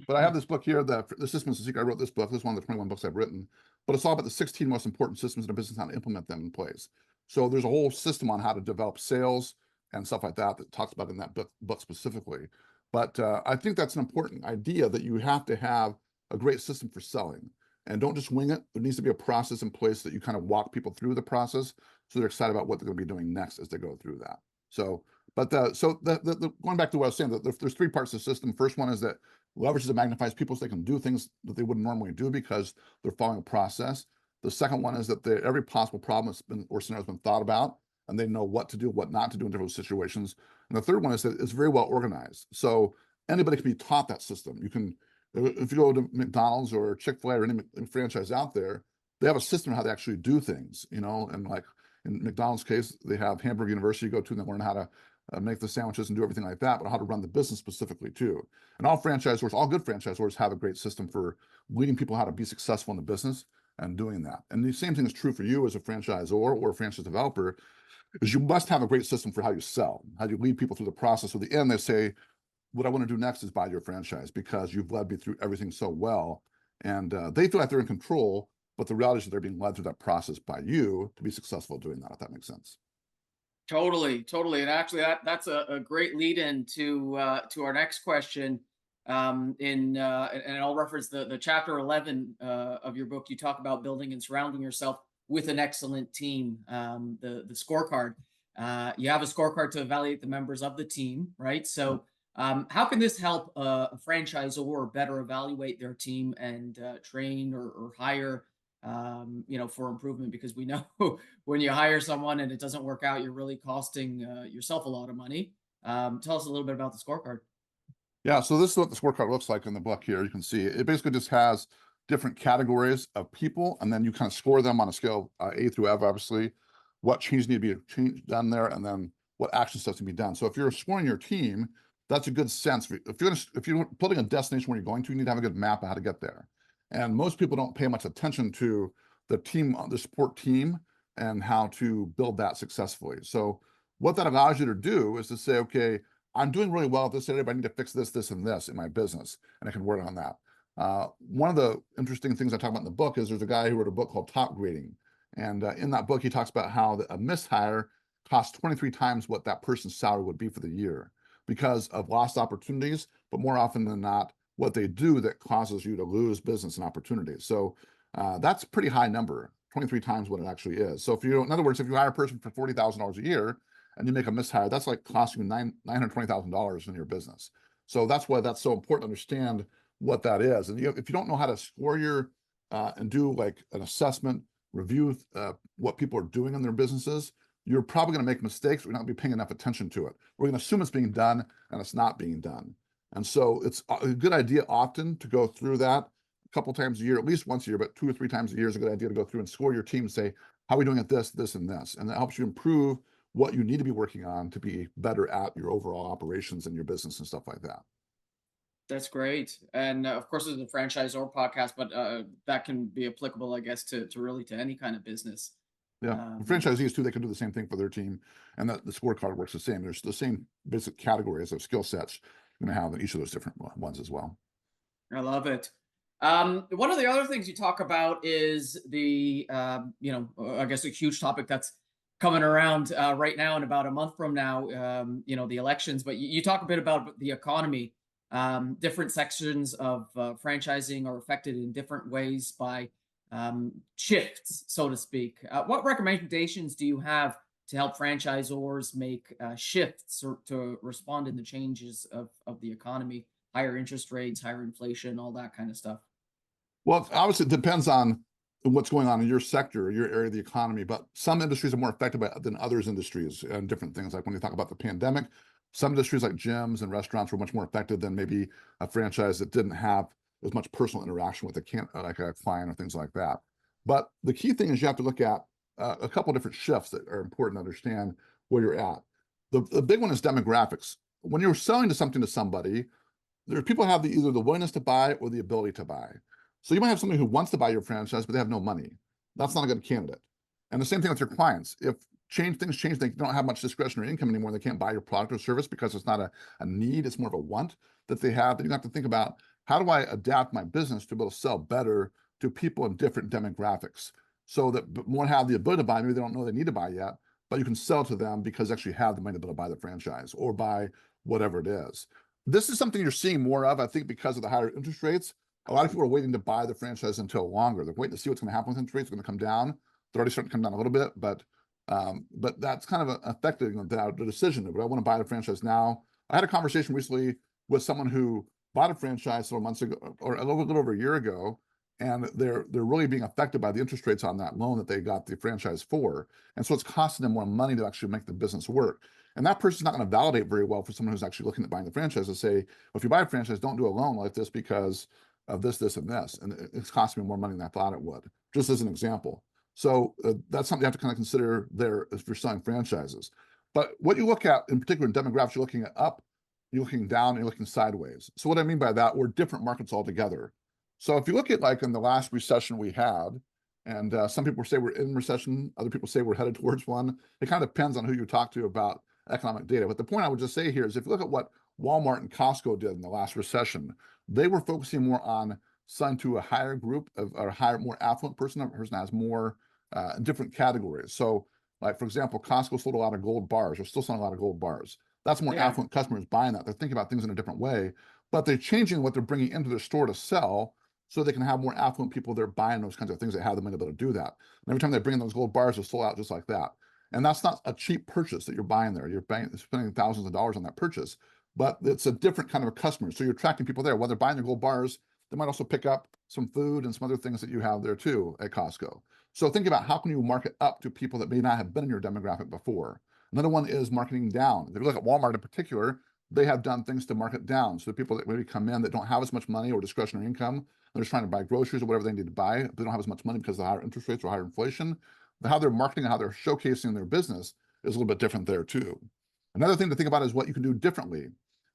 But I have this book here, the System is the Secret. I wrote this book. This is one of the 21 books I've written, but it's all about the 16 most important systems in a business, how to implement them in place. So there's a whole system on how to develop sales and stuff like that that talks about in that book specifically. But I think that's an important idea, that you have to have a great system for selling, and don't just wing it. There needs to be a process in place that you kind of walk people through the process, so they're excited about what they're going to be doing next as they go through that. So, but going back to what I was saying, that there's three parts of the system. First one is that leverages and magnifies people so they can do things that they wouldn't normally do because they're following a process. The second one is that every possible problem or scenario has been thought about, and they know what to do, what not to do in different situations. And the third one is that it's very well organized. So anybody can be taught that system. You can, if you go to McDonald's or Chick-fil-A or any franchise out there, they have a system of how they actually do things, you know, and like in McDonald's case, they have Hamburger University you go to and they learn how to make the sandwiches and do everything like that, but how to run the business specifically too. And all franchisors, all good franchisors have a great system for leading people how to be successful in the business and doing that. And the same thing is true for you as a franchisor or a franchise developer, is you must have a great system for how you sell, how you lead people through the process. So at the end, they say, what I want to do next is buy your franchise because you've led me through everything so well. And they feel like they're in control, but the reality is that they're being led through that process by you to be successful doing that, if that makes sense. Totally, totally. And actually that's a great lead in to our next question. And I'll reference the chapter 11 of your book. You talk about building and surrounding yourself with an excellent team. The scorecard. You have a scorecard to evaluate the members of the team, right? So how can this help a franchisor better evaluate their team and train or hire for improvement? Because we know when you hire someone and it doesn't work out, you're really costing yourself a lot of money. Tell us a little bit about the scorecard. Yeah, so this is what the scorecard looks like in the book here. You can see it basically just has different categories of people, and then you kind of score them on a scale A through F, obviously, what changes need to be done there, and then what action steps to be done. So if you're scoring your team, that's a good sense. If you're putting a destination where you're going to, you need to have a good map of how to get there. And most people don't pay much attention to the team, the support team, and how to build that successfully. So what that allows you to do is to say, okay, I'm doing really well at this area, but I need to fix this, this, and this in my business, and I can work on that. One of the interesting things I talk about in the book is there's a guy who wrote a book called Top Grading. And in that book, he talks about how a mishire costs 23 times what that person's salary would be for the year because of lost opportunities, but more often than not, what they do that causes you to lose business and opportunities. So that's a pretty high number, 23 times what it actually is. So in other words, if you hire a person for $40,000 a year and you make a mishire, that's like costing you $920,000 in your business. So that's why that's so important to understand what that is. And if you don't know how to score your and do like an assessment, review what people are doing in their businesses, you're probably going to make mistakes. We're not going to be paying enough attention to it. We're going to assume it's being done and it's not being done. And so it's a good idea often to go through that a couple times a year, at least once a year, but 2 or 3 times a year is a good idea to go through and score your team and say, how are we doing at this, this, and this? And that helps you improve what you need to be working on to be better at your overall operations and your business and stuff like that. That's great. And of course, it's a franchisor podcast, but that can be applicable, I guess, to really to any kind of business. Yeah, franchisees too, they can do the same thing for their team, and the scorecard works the same. There's the same basic categories of skill sets you're going to have in each of those different ones as well. I love it. One of the other things you talk about is the, I guess a huge topic that's coming around right now and about a month from now, the elections, but you talk a bit about the economy. Different sections of franchising are affected in different ways by shifts, so to speak. What recommendations do you have to help franchisors make shifts or to respond in the changes of the economy, higher interest rates, higher inflation, all that kind of stuff? Well, obviously it depends on what's going on in your sector, your area of the economy, but some industries are more affected than others industries and different things. Like when you talk about the pandemic, some industries like gyms and restaurants were much more affected than maybe a franchise that didn't have as much personal interaction with like a client or things like that. But the key thing is you have to look at a couple of different shifts that are important to understand where you're at. The big one is demographics. When you're selling something to somebody, there are people who have either the willingness to buy or the ability to buy. So you might have somebody who wants to buy your franchise, but they have no money. That's not a good candidate. And the same thing with your clients. If things change, they don't have much discretionary income anymore, they can't buy your product or service because it's not a need, it's more of a want that they have. Then you have to think about how do I adapt my business to be able to sell better to people in different demographics so that more have the ability to buy, maybe they don't know they need to buy yet, but you can sell to them because they actually have the money to be able to buy the franchise or buy whatever it is. This is something you're seeing more of, I think, because of the higher interest rates. A lot of people are waiting to buy the franchise until longer. They're waiting to see what's going to happen with interest rates. They're going to come down. They're already starting to come down a little bit, but that's kind of affecting the decision. But I want to buy the franchise now. I had a conversation recently with someone who bought a franchise several months ago, or a little over a year ago, and they're really being affected by the interest rates on that loan that they got the franchise for, and so it's costing them more money to actually make the business work. And that person's not going to validate very well for someone who's actually looking at buying the franchise to say, well, if you buy a franchise, don't do a loan like this because of this, this, and this, and it's costing me more money than I thought it would. Just as an example. So that's something you have to kind of consider there if you're selling franchises. But what you look at in particular in demographics, you're looking at up, you're looking down, and you're looking sideways. So what I mean by that, we're different markets altogether. So if you look at like in the last recession we had, and some people say we're in recession, other people say we're headed towards one. It kind of depends on who you talk to about economic data. But the point I would just say here is if you look at what Walmart and Costco did in the last recession, they were focusing more on selling to a higher group of, or higher, more affluent person, a person that has more in different categories. So like, for example, Costco sold a lot of gold bars. They're still selling a lot of gold bars. That's more affluent customers buying that. They're thinking about things in a different way, but they're changing what they're bringing into their store to sell so they can have more affluent people there buying those kinds of things that have the money to be able to do that. And every time they bring in those gold bars, they're sold out just like that. And that's not a cheap purchase that you're buying there. You're spending thousands of dollars on that purchase, but it's a different kind of a customer. So you're attracting people there. While they're buying the gold bars, they might also pick up some food and some other things that you have there too at Costco. So think about how can you market up to people that may not have been in your demographic before. Another one is marketing down. If you look at Walmart in particular, they have done things to market down. So the people that maybe come in that don't have as much money or discretionary income, they're just trying to buy groceries or whatever they need to buy. They don't have as much money because of the higher interest rates or higher inflation. How they're marketing and how they're showcasing their business is a little bit different there too. Another thing to think about is what you can do differently.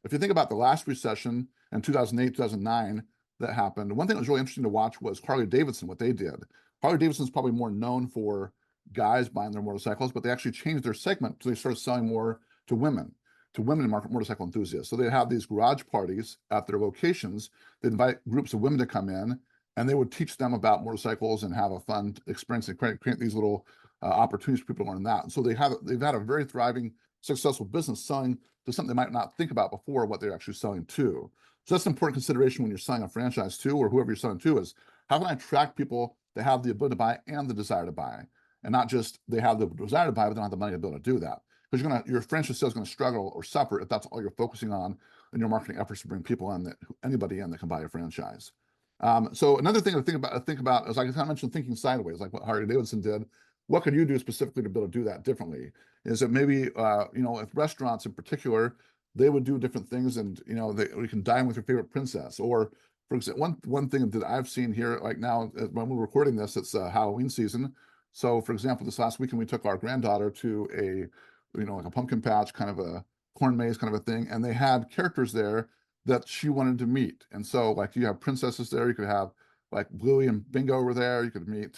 If you think about the last recession in 2008, 2009 that happened, one thing that was really interesting to watch was Harley Davidson, what they did. Harley Davidson is probably more known for guys buying their motorcycles, but they actually changed their segment. So they started selling more to women motorcycle enthusiasts. So they have these garage parties at their locations. They invite groups of women to come in, and they would teach them about motorcycles and have a fun experience and create these little opportunities for people to learn that. And so they've had a very thriving, successful business selling to something they might not think about before what they're actually selling to. So that's an important consideration when you're selling a franchise to, or whoever you're selling to, is how can I attract people that have the ability to buy and the desire to buy, and not just they have the desire to buy, but they don't have the money to be able to do that. Because your franchise sales is going to struggle or suffer if that's all you're focusing on in your marketing efforts to bring people in, that anybody in that can buy a franchise. So another thing to think about is, like I mentioned, thinking sideways, like what Harley Davidson did. What could you do specifically to be able to do that differently? Is that maybe if restaurants in particular, they would do different things, and we can dine with your favorite princess. Or for example, one thing that I've seen here, like now when we're recording this, it's Halloween season. So for example, this last weekend we took our granddaughter to a like a pumpkin patch, kind of a corn maze kind of a thing, and they had characters there that she wanted to meet. And so like you have princesses there, you could have like Bluey and Bingo over there. You could meet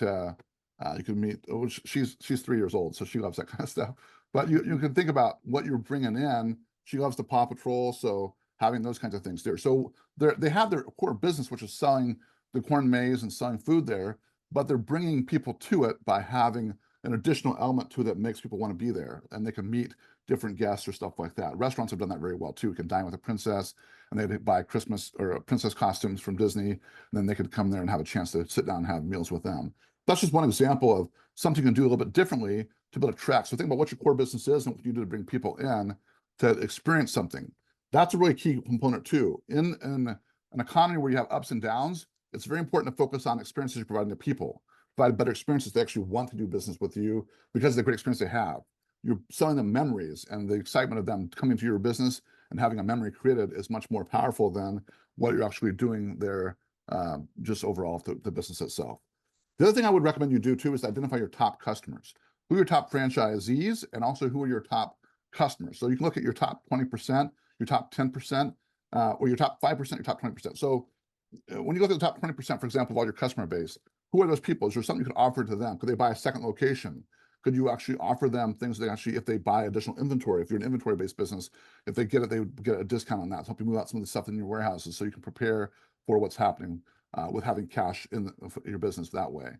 she's 3 years old, so she loves that kind of stuff. But you can think about what you're bringing in. She loves the Paw Patrol, so having those kinds of things there. So they have their core business, which is selling the corn maze and selling food there, but they're bringing people to it by having an additional element to it that makes people want to be there, and they can meet different guests or stuff like that. Restaurants have done that very well too. You can dine with a princess, and they'd buy Christmas or princess costumes from Disney, and then they could come there and have a chance to sit down and have meals with them. That's just one example of something you can do a little bit differently to build a track. So think about what your core business is and what you do to bring people in to experience something. That's a really key component too. In an economy where you have ups and downs, it's very important to focus on experiences you're providing to people. Provide better experiences. They actually want to do business with you because of the great experience they have. You're selling them memories, and the excitement of them coming to your business and having a memory created is much more powerful than what you're actually doing there, just overall the business itself. The other thing I would recommend you do too is identify your top customers. Who are your top franchisees, and also who are your top customers. So you can look at your top 20%, your top 10%, or your top 5%, your top 20%. So when you look at the top 20%, for example, of all your customer base, who are those people? Is there something you could offer to them? Could they buy a second location? Could you actually offer them things that actually, if they buy additional inventory, if you're an inventory-based business, if they get it, they would get a discount on that to help you move out some of the stuff in your warehouses so you can prepare for what's happening with having cash in your business that way.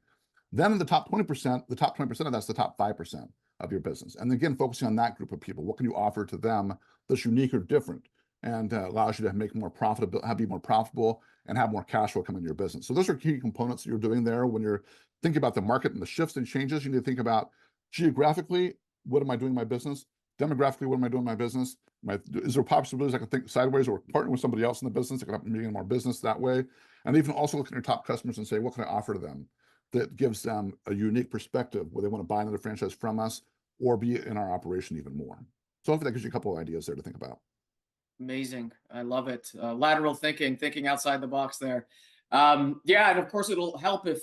Then in the top 20%, the top 20% of that's the top 5% of your business. And again, focusing on that group of people, what can you offer to them that's unique or different and allows you to make more profitable, be more profitable and have more cash flow come into your business. So those are key components that you're doing there. When you're thinking about the market and the shifts and changes, you need to think about geographically, what am I doing in my business? Demographically, what am I doing in my business? Is there possibilities I can think sideways or partner with somebody else in the business that can help me get more business that way? And even also look at your top customers and say, what can I offer to them that gives them a unique perspective where they want to buy another franchise from us or be in our operation even more. So hopefully that gives you a couple of ideas there to think about. Amazing. I love it. Lateral thinking outside the box there. Yeah, and of course it'll help if,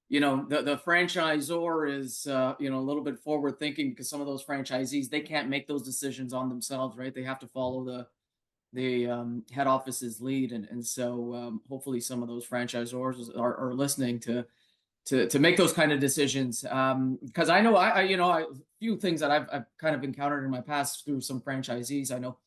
you know, the franchisor is, you know, a little bit forward thinking, because some of those franchisees, they can't make those decisions on themselves, right? They have to follow the head office's lead. And so hopefully some of those franchisors are listening to make those kind of decisions. Because I know a few things that I've kind of encountered in my past through some franchisees. I know,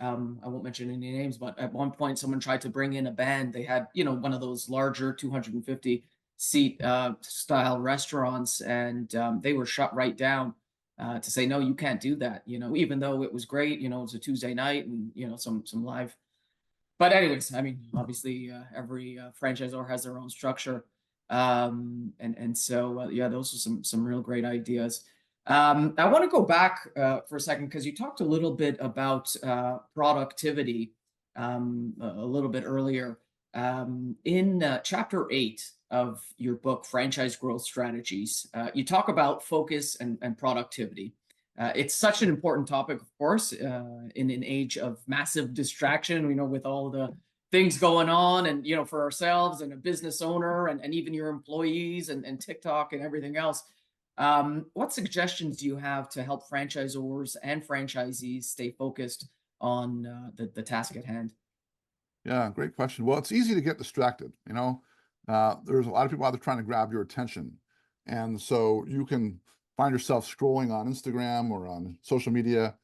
I won't mention any names, but at one point someone tried to bring in a band. They had, you know, one of those larger 250 seat style restaurants, and they were shut right down to say, no, you can't do that. You know, even though it was great, you know, it was a Tuesday night and, you know, some live. But anyways, I mean, obviously every franchisor has their own structure. And so, yeah, those are some real great ideas. I want to go back for a second, because you talked a little bit about productivity a little bit earlier. In chapter 8 of your book, Franchise Growth Strategies, you talk about focus and productivity. It's such an important topic, of course, in an age of massive distraction, you know, with all the things going on, and, you know, for ourselves and a business owner and even your employees and TikTok and everything else. What suggestions do you have to help franchisors and franchisees stay focused on the task at hand? Yeah, great question. Well, it's easy to get distracted. You know, there's a lot of people out there trying to grab your attention. And so you can find yourself scrolling on Instagram or on social media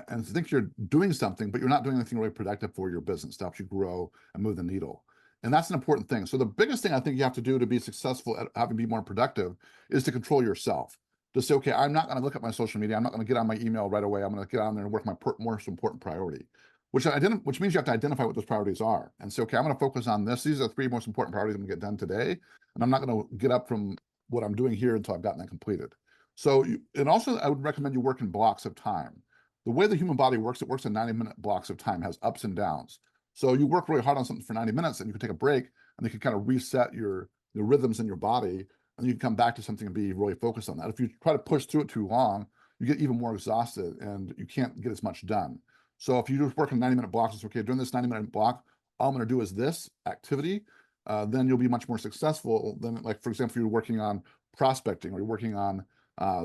and think you're doing something, but you're not doing anything really productive for your business to help you grow and move the needle. And that's an important thing. So the biggest thing I think you have to do to be successful at having be more productive is to control yourself. To say, okay, I'm not going to look at my social media. I'm not going to get on my email right away. I'm going to get on there and work my most important priority, which means you have to identify what those priorities are and say, okay, I'm going to focus on this. These are the 3 most important priorities I'm going to get done today. And I'm not going to get up from what I'm doing here until I've gotten that completed. So, and also I would recommend you work in blocks of time. The way the human body works, it works in 90-minute blocks of time, has ups and downs. So you work really hard on something for 90 minutes and you can take a break and you can kind of reset your rhythms in your body, and you can come back to something and be really focused on that. If you try to push through it too long, you get even more exhausted and you can't get as much done. So if you just work in 90-minute blocks, it's okay, during this 90-minute block, all I'm going to do is this activity, then you'll be much more successful than, like, for example, if you're working on prospecting or you're working on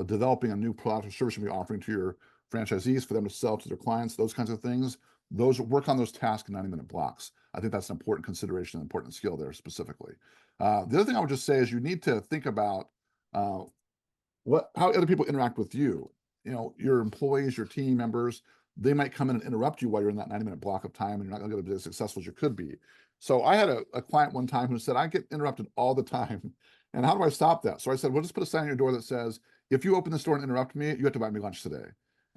developing a new product or service you'll be offering to your franchisees for them to sell to their clients, those kinds of things. Work on those tasks in 90-minute blocks. I think that's an important consideration, an important skill there specifically. The other thing I would just say is you need to think about how other people interact with you. You know, your employees, your team members, they might come in and interrupt you while you're in that 90-minute block of time, and you're not going to be as successful as you could be. So I had a client one time who said, I get interrupted all the time. And how do I stop that? So I said, well, just put a sign on your door that says, if you open this door and interrupt me, you have to buy me lunch today.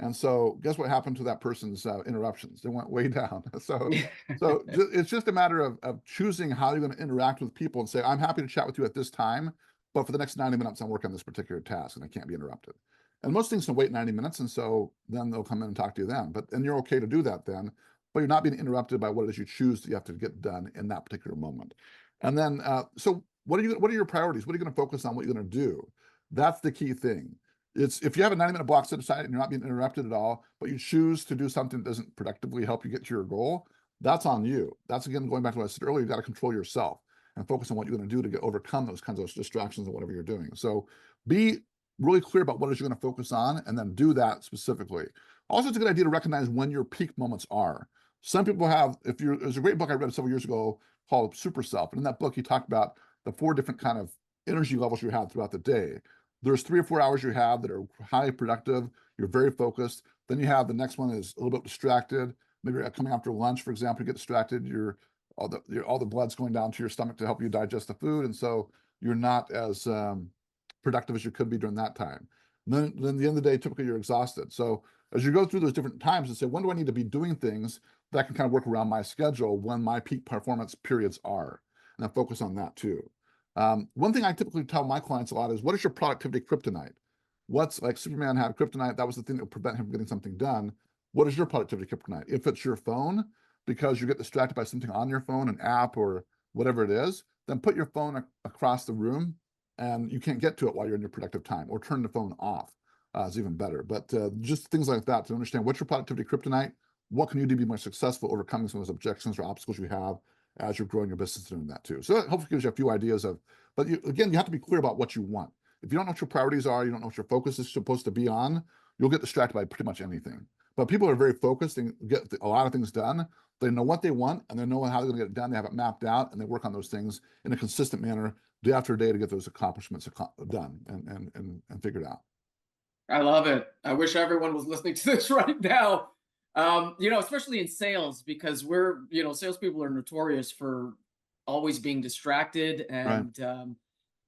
And so guess what happened to that person's interruptions? They went way down. So it's just a matter of choosing how you're going to interact with people and say, I'm happy to chat with you at this time, but for the next 90 minutes, I'm working on this particular task and I can't be interrupted. And most things can wait 90 minutes. And so then they'll come in and talk to you then. And you're okay to do that then, but you're not being interrupted by what it is you choose that you have to get done in that particular moment. And then, so what are your priorities? What are you going to focus on? What you're going to do? That's the key thing. It's if you have a 90-minute block set aside and you're not being interrupted at all, but you choose to do something that doesn't productively help you get to your goal, that's on you. That's, again, going back to what I said earlier, you got to control yourself and focus on what you're going to do to overcome those kinds of distractions and whatever you're doing. So be really clear about what it is you're going to focus on and then do that specifically. Also, it's a good idea to recognize when your peak moments are. Some people have, there's a great book I read several years ago called Super Self. And in that book, he talked about the 4 different kind of energy levels you have throughout the day. There's 3 or 4 hours you have that are highly productive. You're very focused. Then you have the next one is a little bit distracted. Maybe you're coming after lunch, for example, you get distracted. You're all the blood's going down to your stomach to help you digest the food, and so you're not as productive as you could be during that time. And then at the end of the day, typically you're exhausted. So as you go through those different times and say, when do I need to be doing things that can kind of work around my schedule when my peak performance periods are, and I focus on that too. One thing I typically tell my clients a lot is, what is your productivity kryptonite? What's like Superman had kryptonite, that was the thing that would prevent him from getting something done. What is your productivity kryptonite? If it's your phone, because you get distracted by something on your phone, an app or whatever it is, then put your phone across the room and you can't get to it while you're in your productive time, or turn the phone off is even better. But just things like that to understand what's your productivity kryptonite, what can you do to be more successful overcoming some of those objections or obstacles you have as you're growing your business doing that too. So that hopefully gives you a few ideas of, but again, you have to be clear about what you want. If you don't know what your priorities are, you don't know what your focus is supposed to be on, you'll get distracted by pretty much anything. But people are very focused and get a lot of things done. They know what they want and they know how they're going to get it done. They have it mapped out and they work on those things in a consistent manner day after day to get those accomplishments done and figured out. I love it. I wish everyone was listening to this right now. Especially in sales, because salespeople are notorious for always being distracted. And,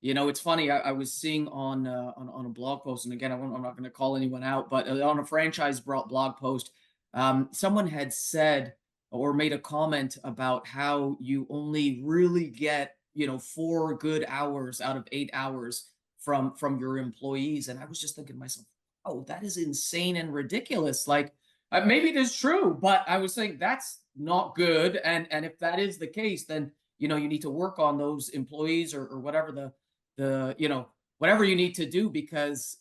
it's funny. I was seeing on a blog post, and again, I'm not going to call anyone out, but on a franchise blog post, someone had said or made a comment about how you only really get 4 good hours out of 8 hours from your employees. And I was just thinking to myself, oh, that is insane and ridiculous. Like, maybe it is true, but I was saying that's not good. And if that is the case, then you need to work on those employees or whatever whatever you need to do, because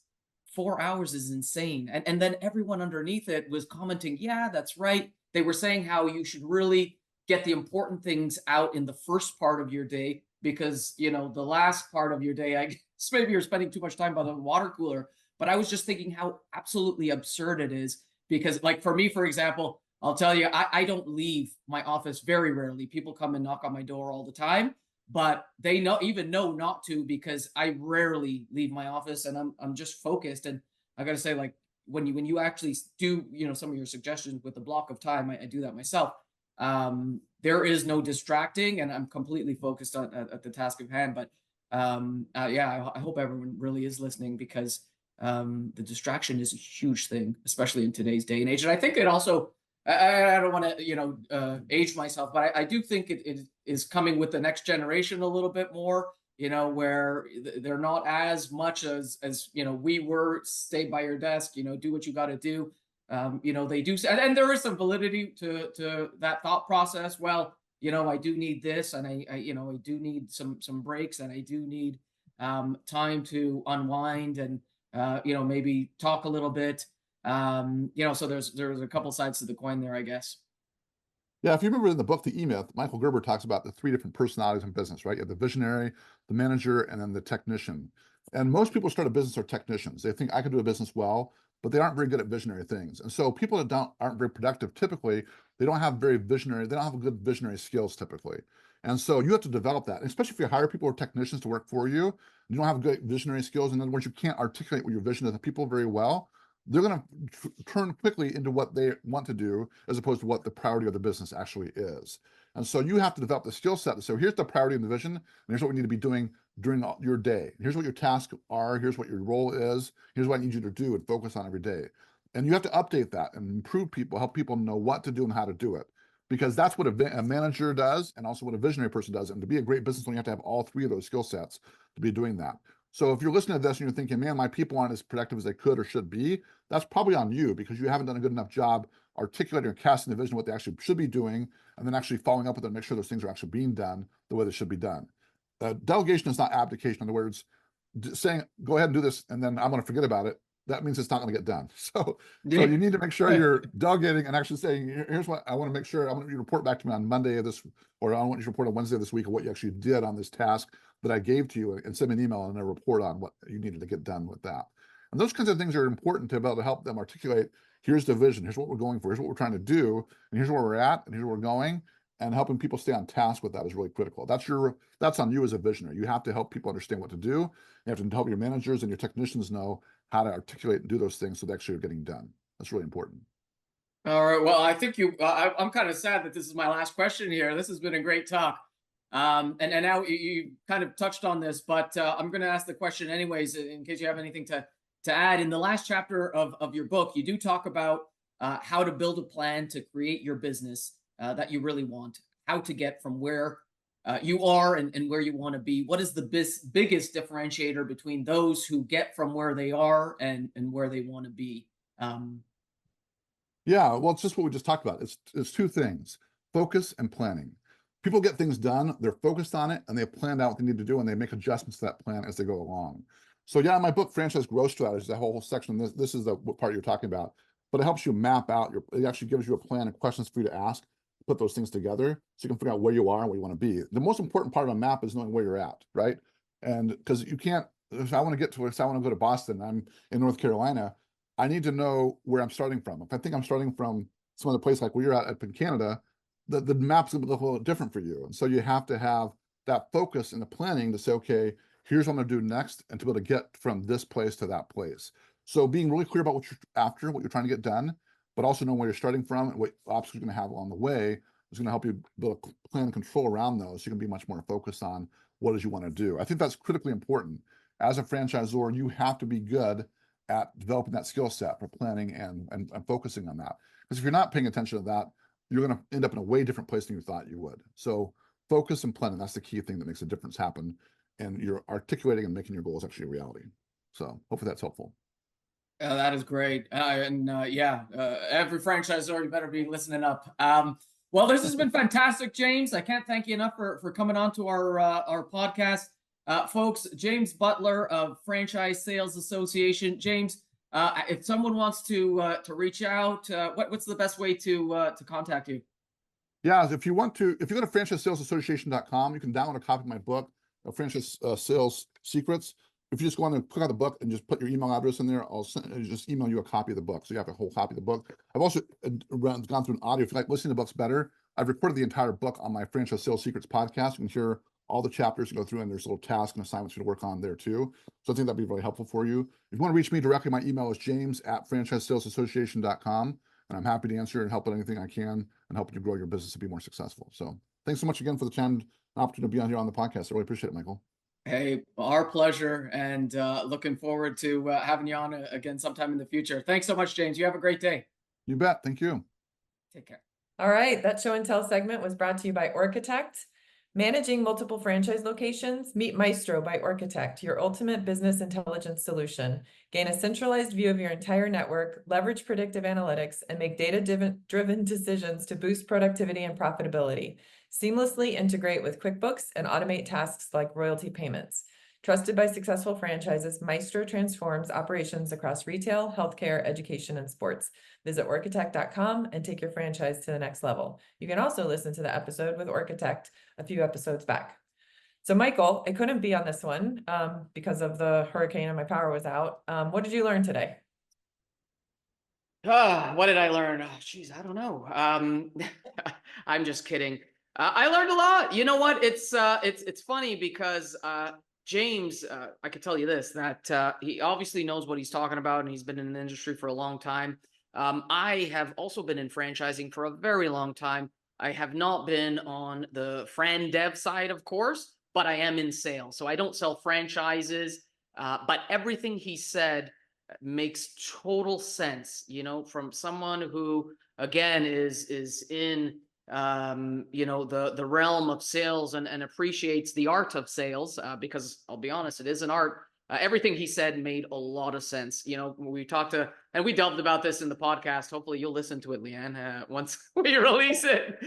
4 hours is insane. And then everyone underneath it was commenting, yeah, that's right. They were saying how you should really get the important things out in the first part of your day, because the last part of your day, I guess maybe you're spending too much time by the water cooler. But I was just thinking how absolutely absurd it is, because like for me, for example, I'll tell you, I don't leave my office very rarely. People come and knock on my door all the time, but they know not to, because I rarely leave my office and I'm just focused. And I got to say, like, when you actually do, some of your suggestions with the block of time, I do that myself. There is no distracting and I'm completely focused at the task of hand. But I hope everyone really is listening, because the distraction is a huge thing, especially in today's day and age. And I think it also, I don't want to, age myself, but I do think it is coming with the next generation a little bit more, where they're not as much as we were, stay by your desk, do what you got to do. They do, and there is some validity to that thought process. Well, I do need this, and I do need some breaks, and I do need time to unwind and maybe talk a little bit. So there's a couple sides to the coin there, I guess. Yeah, if you remember in the book, The E-Myth, Michael Gerber talks about the 3 different personalities in business, right? You have the visionary, the manager, and then the technician. And most people start a business are technicians. They think I can do a business well, but they aren't very good at visionary things. And so people that aren't very productive, typically, they don't have good visionary skills typically. And so you have to develop that, especially if you hire people or technicians to work for you, you don't have good visionary skills. In other words, you can't articulate what your vision is to people very well. They're going to turn quickly into what they want to do, as opposed to what the priority of the business actually is. And so you have to develop the skill set to say, here's the priority and the vision, and here's what we need to be doing during your day. Here's what your tasks are. Here's what your role is. Here's what I need you to do and focus on every day. And you have to update that and improve people, help people know what to do and how to do it. Because that's what a manager does, and also what a visionary person does. And to be a great business owner, you have to have all 3 of those skill sets to be doing that. So if you're listening to this and you're thinking, man, my people aren't as productive as they could or should be, that's probably on you, because you haven't done a good enough job articulating or casting the vision of what they actually should be doing, and then actually following up with them to make sure those things are actually being done the way they should be done. Delegation is not abdication. In other words, saying, go ahead and do this, and then I'm going to forget about it. That means it's not going to get done. So you need to make sure you're delegating and actually saying, here's what I want to make sure. I want you to report back to me on Monday of this, or I want you to report on Wednesday of this week of what you actually did on this task that I gave to you, and send me an email and a report on what you needed to get done with that. And those kinds of things are important to be able to help them articulate, here's the vision, here's what we're going for, here's what we're trying to do, and here's where we're at, and here's where we're going. And helping people stay on task with that is really critical. That's on you as a visionary. You have to help people understand what to do. You have to help your managers and your technicians know how to articulate and do those things so that actually are getting done. That's really important. All right. Well, I think I'm kind of sad that this is my last question here. This has been a great talk. And now you kind of touched on this, but I'm going to ask the question anyways, in case you have anything to add. In the last chapter of your book, you do talk about how to build a plan to create your business that you really want, how to get from where you are and where you want to be. What is the biggest differentiator between those who get from where they are and where they want to be? Um, Yeah, well, it's just what we just talked about. It's two things: focus and planning. People get things done, they're focused on it, and they planned out what they need to do, and they make adjustments to that plan as they go along. So yeah, in my book, Franchise Growth Strategies, that whole section, this is the part you're talking about, but it helps you map out it actually gives you a plan and questions for you to ask, put those things together so you can figure out where you are and where you want to be. The most important part of a map is knowing where you're at, right? And because you can't, if I want to go to Boston, I'm in North Carolina, I need to know where I'm starting from. If I think I'm starting from some other place like where you're at up in Canada, the map's gonna look a little different for you. And so you have to have that focus in the planning to say, okay, here's what I'm gonna do next, and to be able to get from this place to that place. So being really clear about what you're after, what you're trying to get done, but also knowing where you're starting from and what obstacles you're gonna have along the way is gonna help you build a plan and control around those. So you can be much more focused on what it is you want to do. I think that's critically important. As a franchisor, you have to be good at developing that skill set for planning and focusing on that. Because if you're not paying attention to that, you're going to end up in a way different place than you thought you would. So focus and planning, that's the key thing that makes a difference happen. And you're articulating and making your goals actually a reality. So hopefully that's helpful. That is great. Every franchisor, you better be listening up. Well, this has been fantastic, James. I can't thank you enough for coming on to our podcast. Folks, James Butler of Franchise Sales Association. James, if someone wants to reach out, what's the best way to contact you? Yeah, if you go to franchisesalesassociation.com, you can download a copy of my book, Franchise Sales Secrets. If you just go on and click on the book and just put your email address in there, I'll just email you a copy of the book. So you have a whole copy of the book. I've also gone through an audio. If you like listening to books better, I've recorded the entire book on my Franchise Sales Secrets podcast. You can hear all the chapters and go through, and there's little tasks and assignments you can work on there too. So I think that'd be really helpful for you. If you want to reach me directly, my email is james@franchisesalesassociation.com, and I'm happy to answer and help with anything I can and help you grow your business to be more successful. So thanks so much again for the time and opportunity to be on here on the podcast. I really appreciate it, Michael. Hey, our pleasure, and looking forward to having you on again sometime in the future. Thanks so much, James. You have a great day. You bet. Thank you. Take care. All right, that show and tell segment was brought to you by Orchitect. Managing multiple franchise locations? Meet Maestro by Orchitect, your ultimate business intelligence solution. Gain a centralized view of your entire network, leverage predictive analytics, and make data-driven decisions to boost productivity and profitability. Seamlessly integrate with QuickBooks and automate tasks like royalty payments. Trusted by successful franchises, Maestro transforms operations across retail, healthcare, education, and sports. Visit Orchitect.com and take your franchise to the next level. You can also listen to the episode with Orchitect a few episodes back. So Michael, I couldn't be on this one because of the hurricane and my power was out. What did you learn today? What did I learn? Oh, geez, I don't know. I'm just kidding. I learned a lot. You know what? It's funny because James, I could tell you this, that he obviously knows what he's talking about, and he's been in the industry for a long time. I have also been in franchising for a very long time. I have not been on the Fran Dev side, of course, but I am in sales. So I don't sell franchises, but everything he said makes total sense, you know, from someone who, again, is in the realm of sales and appreciates the art of sales, because I'll be honest, it is an art. Everything he said made a lot of sense. You know, we delved about this in the podcast. Hopefully you'll listen to it, Leanne, once we release it.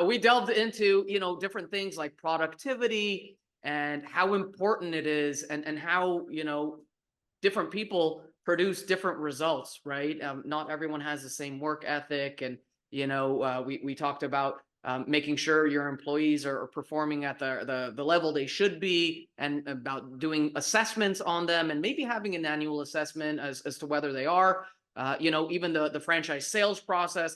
We delved into, different things like productivity and how important it is, and how, different people produce different results, right? Not everyone has the same work ethic, and we talked about making sure your employees are performing at the level they should be, and about doing assessments on them, and maybe having an annual assessment as to whether they are. Even the franchise sales process.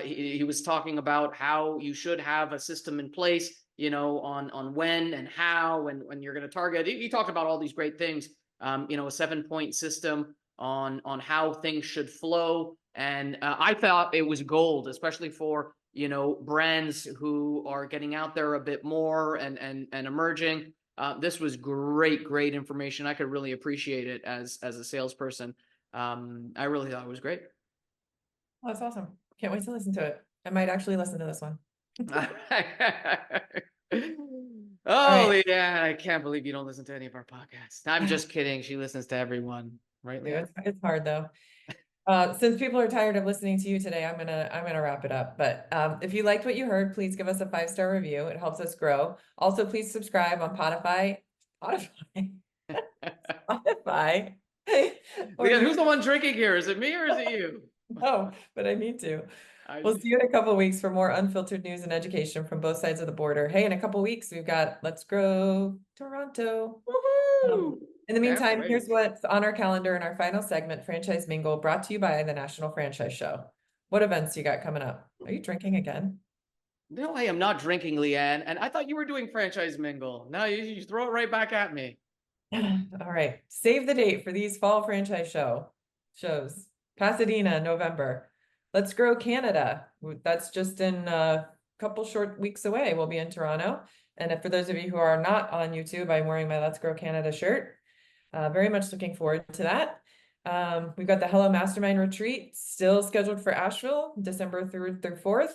He was talking about how you should have a system in place, on when and how and when you're going to target. He talked about all these great things. A 7-point system on how things should flow. And I thought it was gold, especially for, you know, brands who are getting out there a bit more and emerging. This was great information. I could really appreciate it as a salesperson. I really thought it was great. Oh, that's awesome. Can't wait to listen to it. I might actually listen to this one. Oh, right. Leanne, I can't believe you don't listen to any of our podcasts. I'm just kidding. She listens to everyone, right, Yeah, Leanne? it's hard though. Since people are tired of listening to you today, I'm gonna wrap it up. But if you liked what you heard, please give us a 5-star review. It helps us grow. Also, please subscribe on Spotify. Spotify. Or Leanne, you who's the one drinking here? Is it me or is it you? No, but I need to. I- We'll see you in a couple weeks for more unfiltered news and education from both sides of the border. Hey, in a couple weeks, we've got Let's Grow Toronto. Woohoo! In the Can't meantime, wait. here's what's on our calendar in our final segment, Franchise Mingle, brought to you by the National Franchise Show. What events you got coming up? Are you drinking again? No, I am not drinking, Leanne. And I thought you were doing franchise mingle. Now you throw it right back at me. All right. Save the date for these fall franchise shows. Pasadena, November. Let's Grow Canada. That's just in a couple short weeks away. We'll be in Toronto. And for those of you who are not on YouTube, I'm wearing my Let's Grow Canada shirt. Very much looking forward to that. We've got the Hello Mastermind Retreat still scheduled for Asheville, December 3rd through 4th.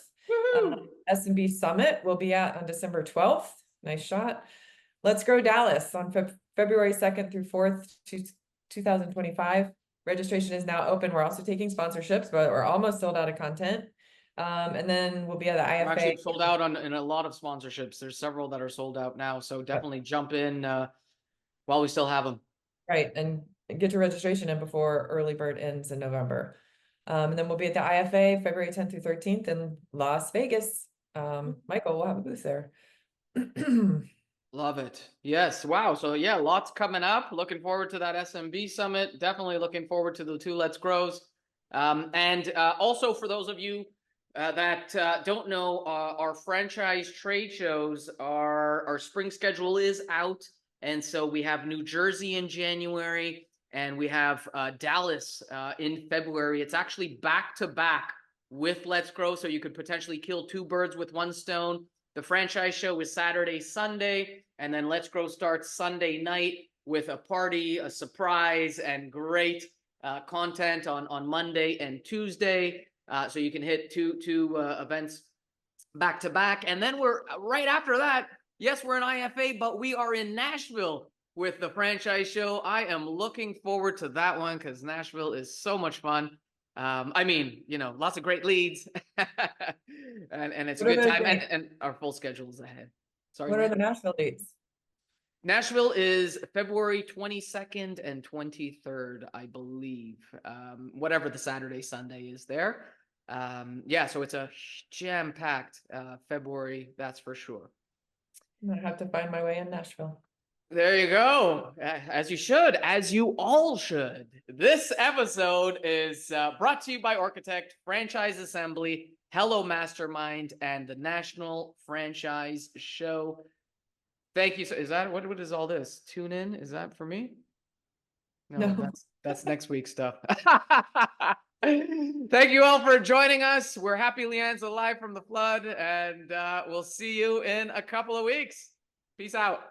S&B Summit will be on December 12th. Nice shot. Let's Grow Dallas on February 2nd through 4th, 2025. Registration is now open. We're also taking sponsorships, but we're almost sold out of content. And then we'll be at the We're IFA. actually sold out in a lot of sponsorships. There's several that are sold out now. So definitely jump in while we still have them. Right, and get your registration in before early bird ends in November. And then we'll be at the IFA February 10th through 13th in Las Vegas. Michael, we'll have a booth there. Love it. Yes. Wow. So yeah, lots coming up. Looking forward to that SMB summit. Definitely looking forward to the 2 Let's Grows. And also for those of you that don't know, our franchise trade shows, our spring schedule is out. And so we have New Jersey in January and we have Dallas in February. It's actually back to back with Let's Grow. So you could potentially kill 2 birds with 1 stone. The franchise show is Saturday, Sunday, and then Let's Grow starts Sunday night with a party, a surprise, and great content on Monday and Tuesday. So you can hit two events back to back. And then we're right after that. Yes, we're in IFA, but we are in Nashville with the franchise show. I am looking forward to that one because Nashville is so much fun. I mean, you know, lots of great leads and it's a good time and our full schedule is ahead. Sorry. What are the Nashville dates? Nashville is February 22nd and 23rd, I believe. Whatever the Saturday, Sunday is there. Yeah, so it's a jam-packed February, that's for sure. I'm gonna have to find my way in Nashville. There you go. As you should, as you all should. This episode is brought to you by Architect, Franchise Assembly, Hello Mastermind, and the National Franchise Show. Thank you. So is that, what is all this? Tune in? Is that for me? No. That's next week's stuff. Thank you all for joining us. We're happy Leanne's alive from the flood, and we'll see you in a couple of weeks. Peace out.